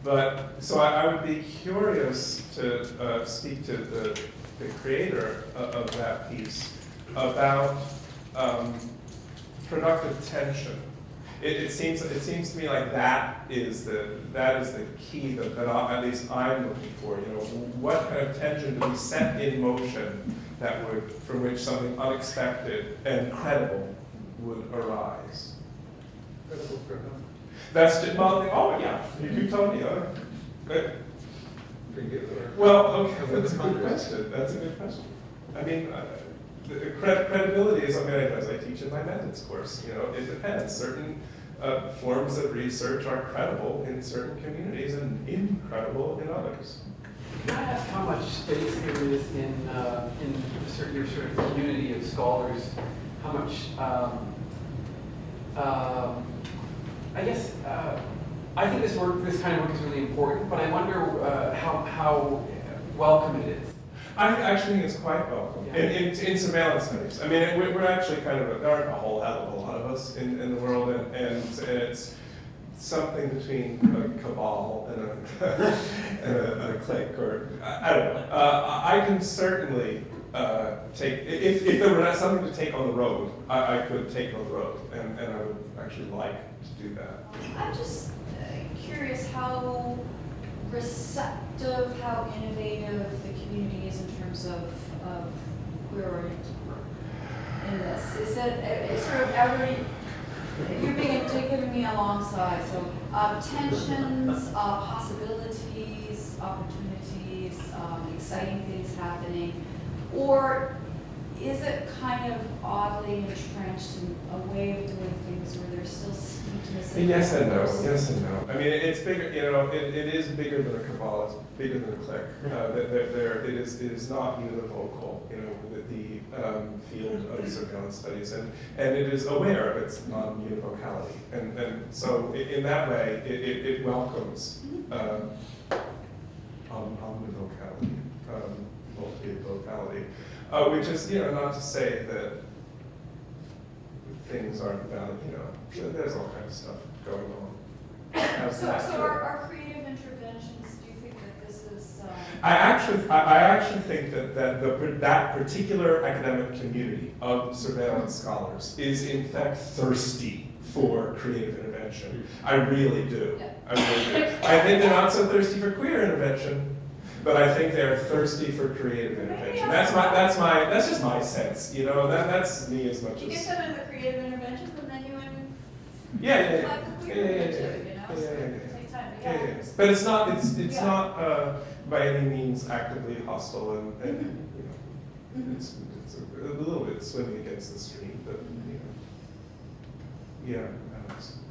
But so I would be curious to speak to the creator of that piece about productive tension. It seems to me like that is the key that at least I'm looking for. What kind of tension do we set in motion from which something unexpected and credible would arise? Credible for whom? That's just, you told me. Good. For you, or? Well, okay, that's a good question. I mean, credibility is something as I teach in my methods course. It depends. Certain forms of research are credible in certain communities and incredible in others. Can I ask how much space there is in your sort of community of scholars? How much? I think this kind of work is really important, but I wonder how welcome it is. I actually think it's quite welcome in surveillance studies. I mean, we're actually kind of, there aren't a whole hell of a lot of us in the world, and it's something between a cabal and a clique, or I don't know. I can certainly take, if there were something to take on the road, I could take it on the road, and I would actually like to do that. I'm just curious how receptive, how innovative the community is in terms of queer-oriented work in this. Is it sort of every, you're giving me alongside, so tensions, possibilities, opportunities, exciting things happening, or is it kind of oddly entrenched in a way of doing things where there's still steepness? Yes and no. Yes and no. I mean, it's bigger. You know, it is bigger than a cabal. It's bigger than a clique. It is not univocal. You know, the field of surveillance studies, and it is aware of its non-univocality, and so in that way, it welcomes omnivocality, multivocality. Which is, you know, not to say that things aren't valid, you know, there's all kinds of stuff going on. So are creative interventions, do you think that this is... I actually think that that particular academic community of surveillance scholars is in fact thirsty for creative intervention. I really do. Yeah. I really do. I think they're not so thirsty for queer intervention, but I think they're thirsty for creative intervention. That's just my sense. You know, that's me as much You as. get some of the creative interventions, and then you Yeah. like the queer into it, you know? So it takes time to get it. But it's not by any means actively hostile, and you know, it's a little bit swimming against the stream, but you know,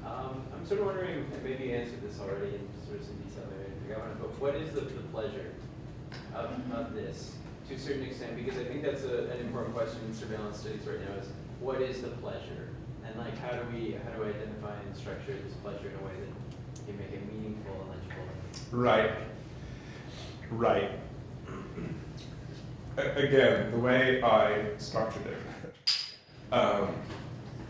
I'm sort of wondering, and maybe you answered this already in sort of some detail, maybe I forgot one, but what is the pleasure of this to a certain extent? Because I think that's an important question in surveillance studies right now, is what is the pleasure? And like, how do we identify and structure this pleasure in a way that can make it meaningful and legible? Right. Again, the way I structured it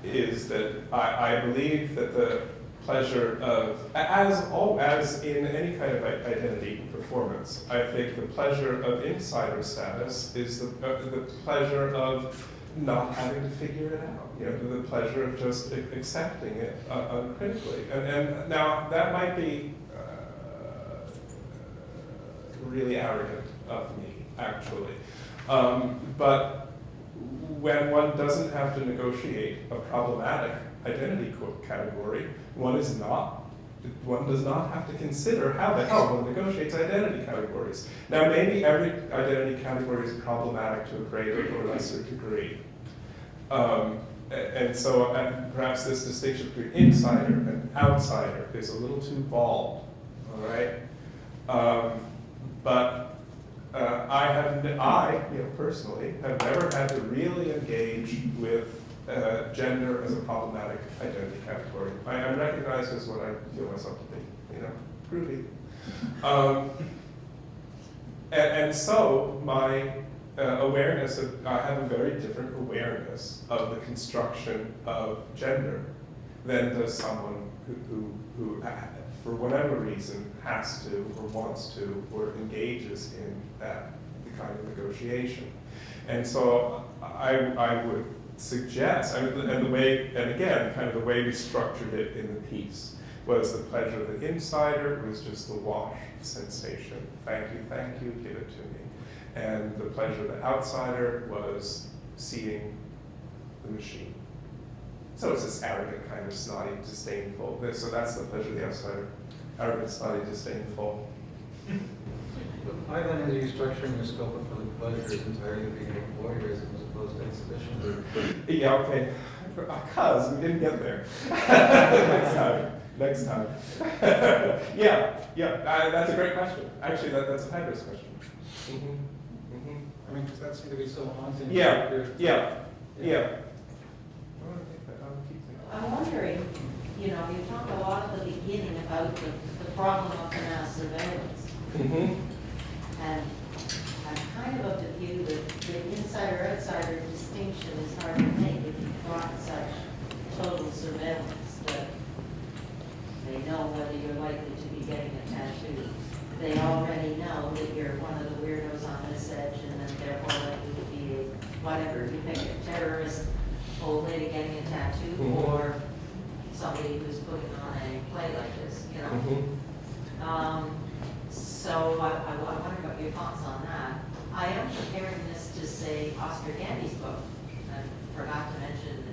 is that I believe that the pleasure of, as in any kind of identity performance, I think the pleasure of insider status is the pleasure of not having to figure it out. You know, the pleasure of just accepting it uncritically. And now that might be really arrogant of me, actually. But when one doesn't have to negotiate a problematic identity category, one does not have to consider how the hell one negotiates identity categories. Now, maybe every identity category is problematic to a greater or lesser degree. And so perhaps this distinction between insider and outsider is a little too bald, all right? But I, personally, have never had to really engage with gender as a problematic identity category. I'm recognized as what I feel myself to be, groovy. And so my awareness I have a very different awareness of the construction of gender than does someone who for whatever reason, has to, or wants to, or engages in that kind of negotiation. And so I would suggest, and again, kind of the way we structured it in the piece was the pleasure of the insider was just the wash sensation. Thank you, give it to me. And the pleasure of the outsider was seeing the machine. So it's this arrogant kind of snotty, disdainful. So that's the pleasure of the outsider. Arrogant, snotty, disdainful. Why then are you structuring your scope for the pleasure as entirely being a voyeurism as opposed to exhibition? Yeah, okay. Because we didn't get there. Next time. Yeah, that's a great question. Actually, that's a fabulous question. I mean, because that seemed to be so haunting. Yeah. I'm wondering, you talked a lot at the beginning about the problem of the mass surveillance. And I'm kind of the is hard to make if you've got such total surveillance that they know whether you're likely to be getting a tattoo. They already know that you're one of the weirdos on this edge and that therefore likely to be a, whatever, you pick a terrorist, old lady getting a tattoo, or somebody who's putting on a play like this, you know? So I wonder about your thoughts on that. I am comparing this to, say, Oscar Gandy's book. I forgot to mention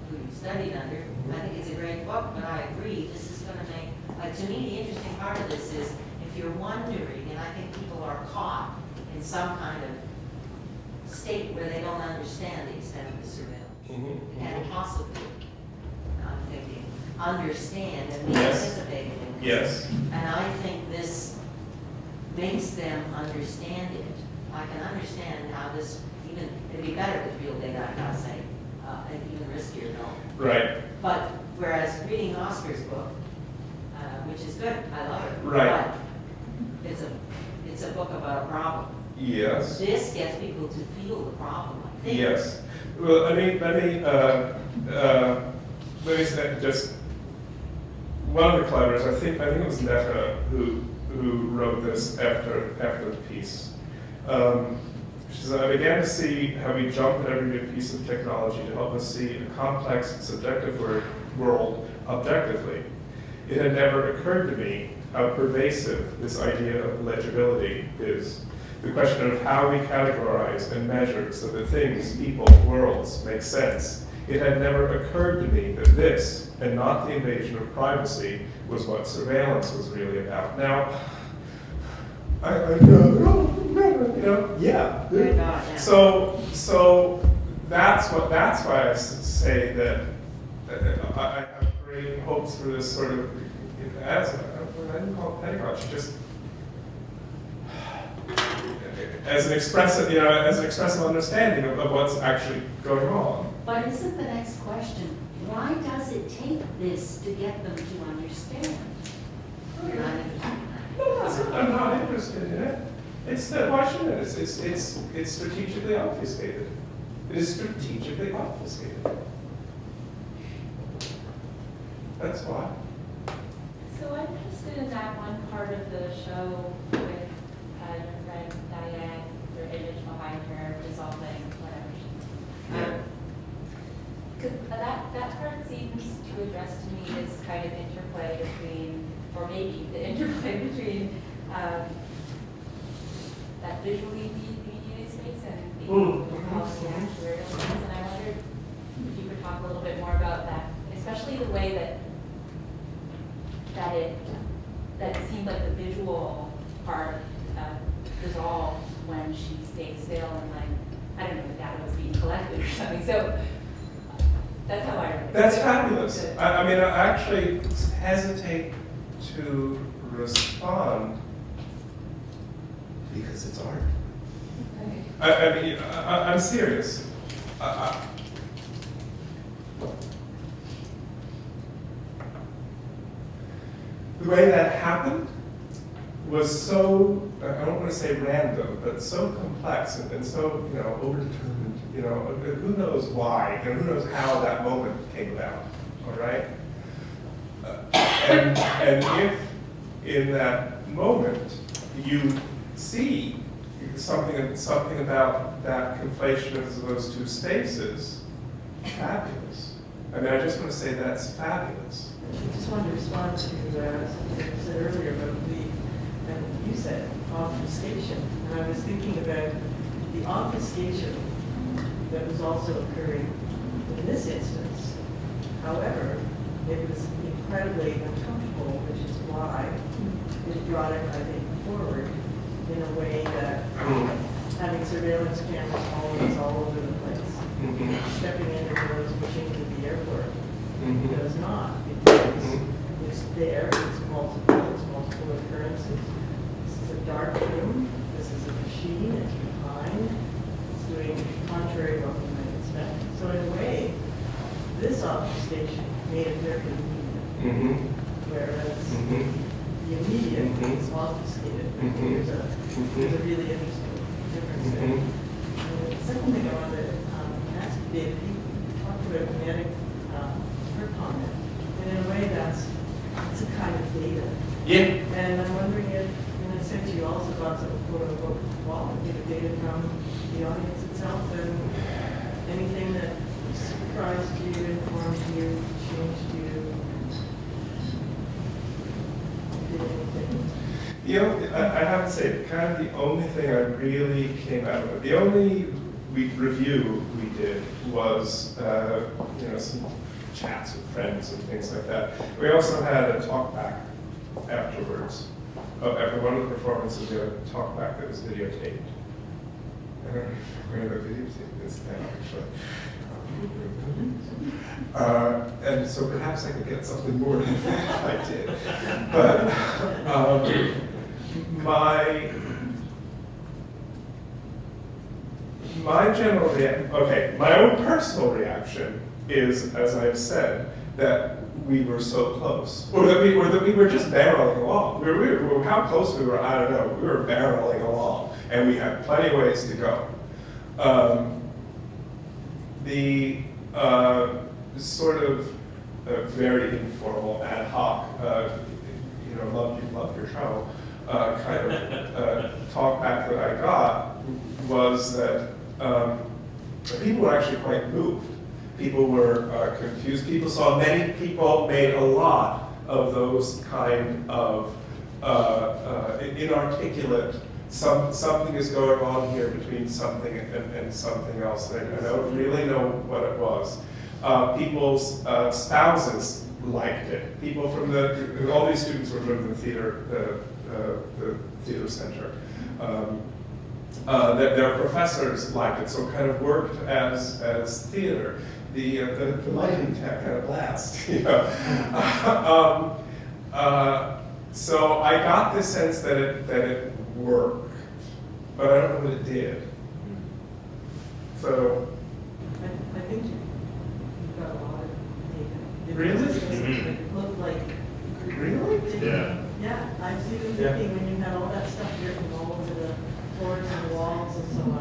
who you studied under. I think it's a great book, but I agree, this is going to make, like, to me, the interesting part of this is if you're wondering, and I think people are caught in some kind of state where they don't understand the extent of the surveillance, and possibly, I'm thinking, understand and be anticipated in this. Yes. And I think this makes them understand it. I can understand how this, even, it'd be better with real data, I gotta say, and even riskier, no. Right. But whereas reading Oscar's book, which is good, I love it. Right. But it's a book about a problem. Yes. This gets people to feel the problem, I think. Yes. Well, let me say just one of the collaborators. I think it was Netta who wrote this after the piece. She said, I began to see how we jump at every new piece of technology to help us see a complex, subjective world objectively. It had never occurred to me how pervasive this idea of legibility is. The question of how we categorize and measure so that things, people, worlds make sense. It had never occurred to me that this, and not the invasion of privacy, was what surveillance was really about. Now, yeah. So that's why I say that I have great hopes for this sort of, I didn't call it pedagogy, just as an expressive understanding of what's actually going on. But isn't the next question, why does it take this to get them to understand? You're not interested in that? No, I'm not interested in it. It's the question is, it's strategically obfuscated. It is strategically obfuscated. That's why. So I'm interested in that one part of the show with your friend Diane, your image behind her dissolving, whatever. Because that part seems to address to me this kind of interplay between, or maybe the interplay between that visually mediated space and the policy actuarial space. And I wondered if you could talk a little bit more about that, especially the way that it seemed like the visual part dissolved when she stayed still and, like, I don't know, the data was being collected or something. So that's how I read it. That's fabulous. I mean, I actually hesitate to respond because it's art. Okay. I'm serious. The way that happened was so, I don't want to say random, but so complex and so, overdetermined, who knows why, and who knows how that moment came about, all right? And if in that moment you see something about that conflation of those two spaces, fabulous. I mean, I just want to say that's fabulous. I just wanted to respond to something you said earlier about and you said obfuscation. And I was thinking about the obfuscation that was also occurring in this instance. However, it was incredibly uncomfortable, which is why it brought it, I think, forward in a way that having surveillance cameras always all over the place, stepping into those machines at the airport, does not, because it's there, it's multiple occurrences. This is a dark room, this is a machine, it's behind, it's doing contrary to what we might expect. So in a way, this obfuscation made it very immediate, whereas the immediate is obfuscated. There's a really interesting difference there. And the second thing I wanted to data from the audience itself, and anything that surprised you, informed you, changed you, did anything? You know, I have to say, kind of the only thing I really came out of it, the only review we did was, you know, some chats with friends and things like that. We also had a talk back afterwards. After one of the performances, we had a talk back that was videotaped. I don't know where the videotape is now, actually. And so perhaps I could get something more than that if I did. But my general reaction, okay, my own personal reaction is, as I've said, that we were so close, or that we were just barreling along. How close we were, I don't know. We were barreling along, and we had plenty of ways to go. The sort of very informal, ad hoc, you know, love your show, kind of talk back that I got was that people were actually quite moved. People were confused. People saw many people made a lot of those kind of inarticulate, something is going on here between something and something else. I don't really know what it was. People's spouses liked it. People from all these students were from the theater center. Their professors liked it, so it kind of worked as theater. The lighting tech had a blast, you know. So I got the sense that it worked, but I don't know what it did. So I think you've got a lot of data. Really? It looked like. Really? Yeah. Yeah, I see them thinking when you had all that stuff written all over the floors and the walls and so on.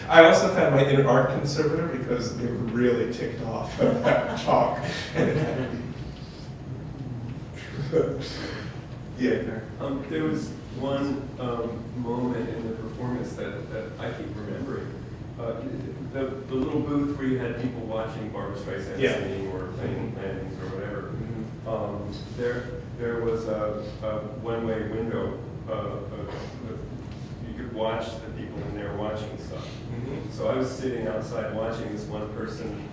I also found my inner art conservator because they were really ticked off at that chalk. And it had to be. Yeah. There was one moment in the performance that I keep remembering. The little booth where you had people watching Barbra Streisand singing or playing landings or whatever. There was a one-way window. You could watch the people in there watching stuff. So I was sitting outside watching this one person.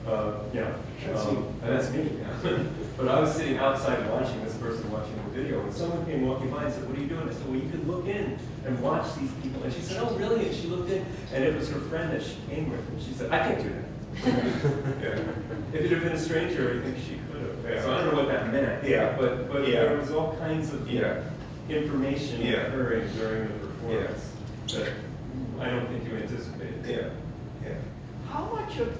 That's me. Yeah. But I was sitting outside watching this person watching the video, and someone came walking by and said, "What are you doing?" I said, "Well, you can look in and watch these people." And she said, "Oh, really?" And she looked in, and it was her friend that she came with, and she said, "I can't do that." If it had been a stranger, I think she could have. Yeah. So I don't know what that meant. Yeah. But there was all kinds of information occurring during the performance that I don't think you anticipated. Yeah. How much of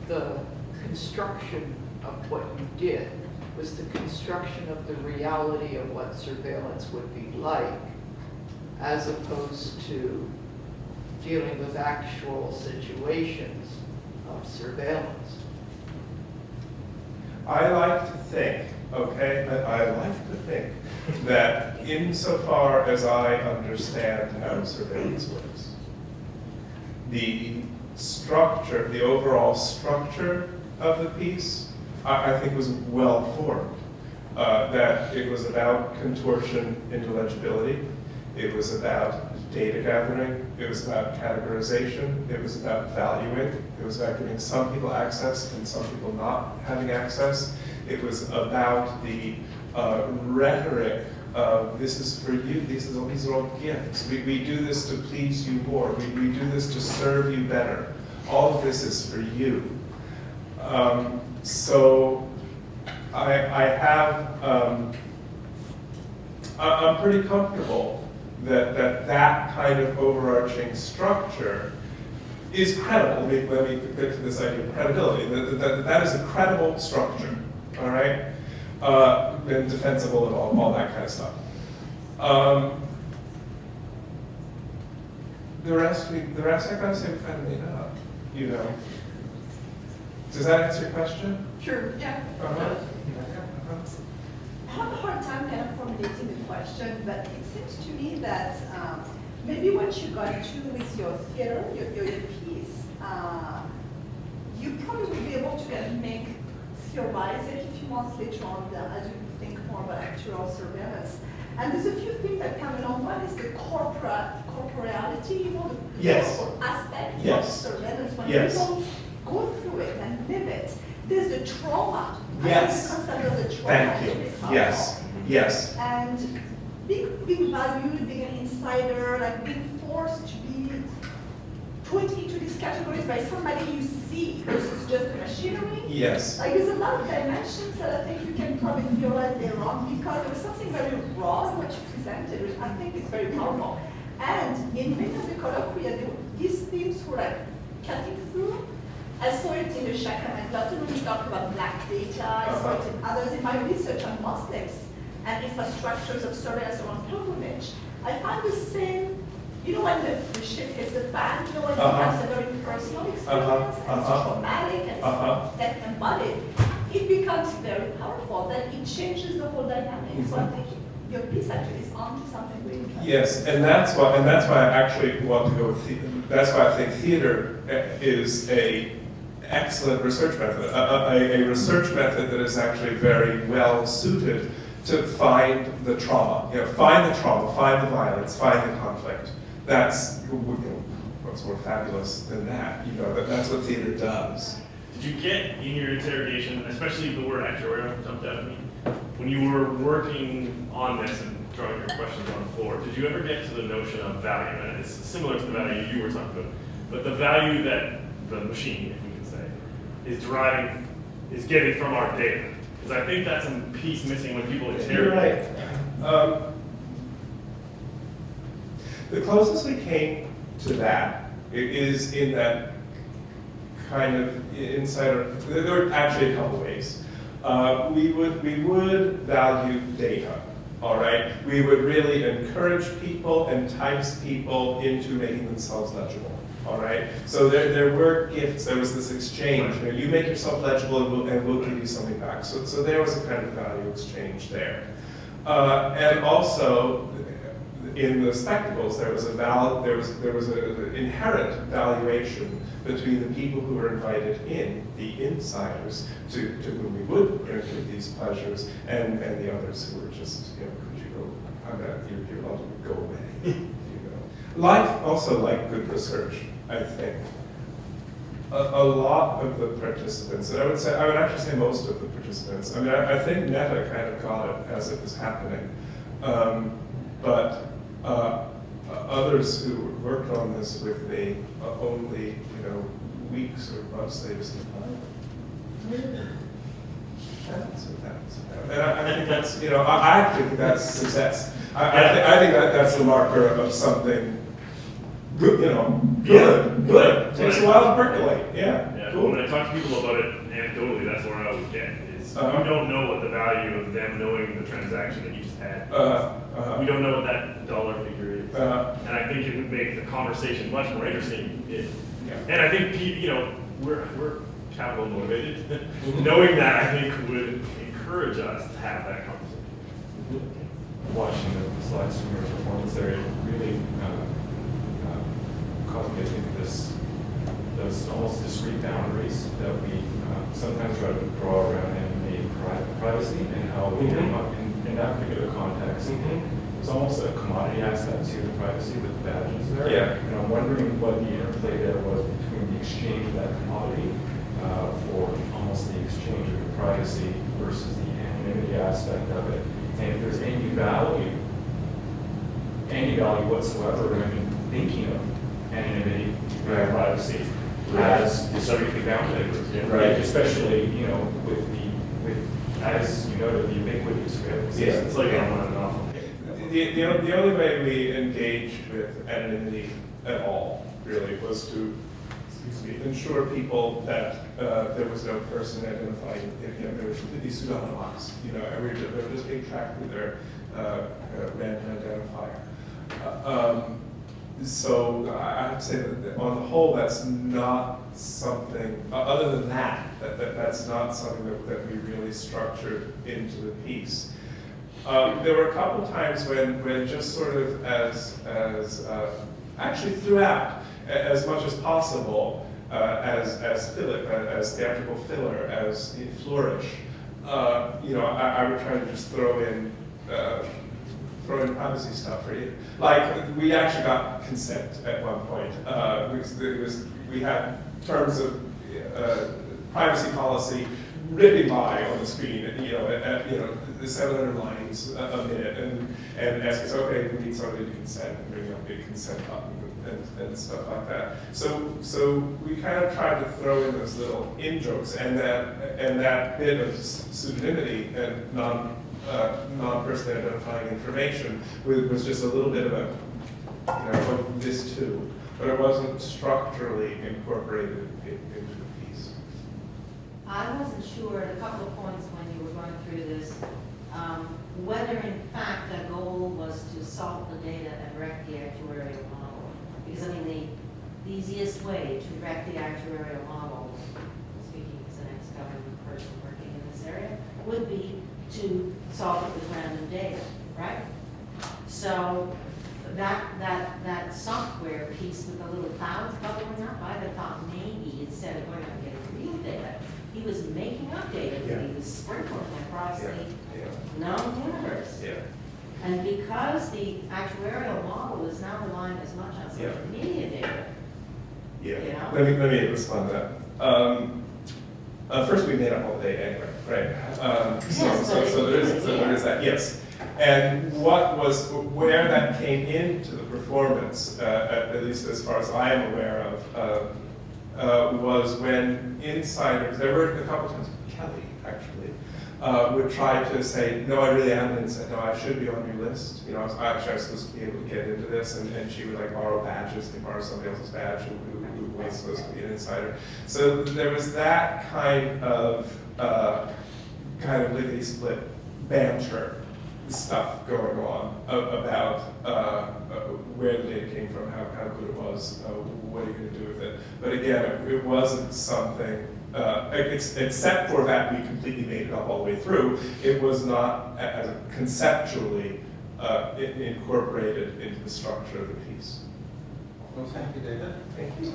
the construction of what you did was the construction of the reality of what surveillance would be like, as opposed to dealing with actual situations of surveillance? I like to think, that insofar as I understand how surveillance works, the structure, the overall structure of the piece, I think was well formed. That it was about contortion into legibility. It was about data gathering. It was about categorization. It was about valuing. It was about giving some people access and some people not having access. It was about the rhetoric of this is for you, these are all gifts. We do this to please you more. We do this to serve you better. All of this is for you. So I'm pretty comfortable that kind of overarching structure is credible. Let me get to this idea of credibility. That is a credible structure, all right? And defensible and all that kind of stuff. The rest I gotta say we kind of made up, you know. Does that answer your question? Sure, yeah. I have a hard time kind of formulating the question, but it seems to me that maybe what you got to with your theater, your piece, you probably will be able to kind of make theorize it if you want later on as you think more about actual surveillance. And there's a few things that come along. One is the corporeality, you know, the Yes. corporal aspect Yes. of surveillance. When Yes. people go through it and live it, there's the trauma. Yes. I think the concept of the trauma Thank is you. really powerful. Yes. Yes. And being valued, being an insider, like being forced to be put into these categories by somebody you see versus just the machinery. Yes. Like there's a lot of dimensions that I think you can probably realize they're wrong because there was something very raw in what you presented, which I think is very powerful. And in many of the colloquia, these themes were like cutting through. I saw it in the Shaka McLaughlin when we talked about black data. I saw it in others in my research on Muslims and infrastructures of surveillance around pilgrimage. I found the same, you know, when the ship hits the fan, you know, when it becomes a very personal experience and it's traumatic and that embodied, it becomes very powerful. Then it changes the whole dynamic. So I think your piece actually is onto something really interesting. Yes, and that's why I actually want to go with theater. That's why I think theater is a excellent research method, a research method that is actually very well suited to find the trauma. You know, find the trauma, find the violence, find the conflict. That's, you know, what's more fabulous than that? You know, that's what theater does. Did you get in your interrogation, especially the word actuarial jumped out at me, when you were working on this and drawing your questions on the floor, did you ever get to the notion of value? And it's similar to the value you were talking about, but the value that the machine, if we can say, is getting from our data. Because I think that's a piece missing when people interrogate. You're right. The closest we came to that is in that kind of insider. There are actually a couple ways. We would value data. All right, we would really encourage people, entice people into making themselves legible. All right, so there were gifts. There was this exchange. You know, you make yourself legible, and we'll give you something back. So there was a kind of value exchange there, and also in the spectacles there was an inherent valuation between the people who were invited in, the insiders, to whom we would give these pleasures, and the others who were just, you know, could you go? I'm not, you're allowed to go away. You know, life also like good research. I think a lot of the participants, and I would actually say most of the participants. I mean, I think Meta kind of got it as it was happening, but others who worked on this with me only, you know, weeks or months later said, and I think that's, you know, I actually think that's success. I think that's the marker of something good, you know, good. Takes a while to percolate. Yeah. Cool. When I talk to people about it anecdotally, that's where I always get is you don't know what the value of them knowing the transaction that you just had. We don't know what that dollar figure is, and I think it would make the conversation much more interesting. And I think, you know, we're capital motivated. Knowing that, I think, would encourage us to have that conversation. Watching the slides from your performance there, it really caused me to think of those almost discrete boundaries that we sometimes try to draw around anonymity and privacy, and how we in that particular context, there's almost a commodity aspect to the privacy with the badges there. Yeah. And I'm wondering what the interplay there was between the exchange of that commodity for almost the exchange of the privacy versus the anonymity aspect of it. And if there's any value whatsoever in thinking of anonymity and privacy as the subject of down papers, right? Especially, you know, with as you noted, the ubiquity of surveillance. Yeah. It's like on and off. The only way we engaged with anonymity at all, really, was to ensure people that there was no person identifying, you know, there was these pseudonyms, you know, they were just being tracked with their random identifier. So I have to say that on the whole, that's not something, other than that's not something that we really structured into the piece. There were a couple times when just sort of actually throughout, as much as possible, as theatrical filler, as flourish, I would try to just throw in privacy stuff for you. Like, we actually got consent at one point. We had terms of privacy policy ripping by on the screen, the 700 lines a minute, and ask us, okay, we need somebody to consent, and bring up a consent button and stuff like that. So we kind of tried to throw in those little in-jokes, and that bit of pseudonymity and non-personally identifying information was just a little bit of a, this too, but it wasn't structurally incorporated into the piece. I wasn't sure at a couple of points when you were going through this, whether in fact the goal was to solve the data and wreck the actuarial model. Because I mean, the easiest way to wreck the actuarial model, speaking as an ex-government person working in this area, would be to solve it with random data, right? So that software piece with the little clouds bubbling up, I thought maybe instead of going out and getting real data, he was making up data that he was sprinkling across the known universe. Yeah. And because the actuarial model is now relying as much on social media data. Yeah. Let me respond to that. First, we made up all the data anyway, right? So there is that. Yes. And where that came into the performance, at least as far as I am aware of, was when insiders, there were a couple times, Kelly actually, would try to say, no, I really am an insider, no, I should be on your list. I was supposed to be able to get into this, and she would like borrow badges, and borrow somebody else's badge who was supposed to be an insider. So there was that kind of lickety-split banter stuff going on about where the data came from, how good it was, what are you going to do with it. But again, it wasn't something, except for that we completely made it up all the way through, it was not as conceptually incorporated into the structure of the piece. Well, thank you, David. Thank you.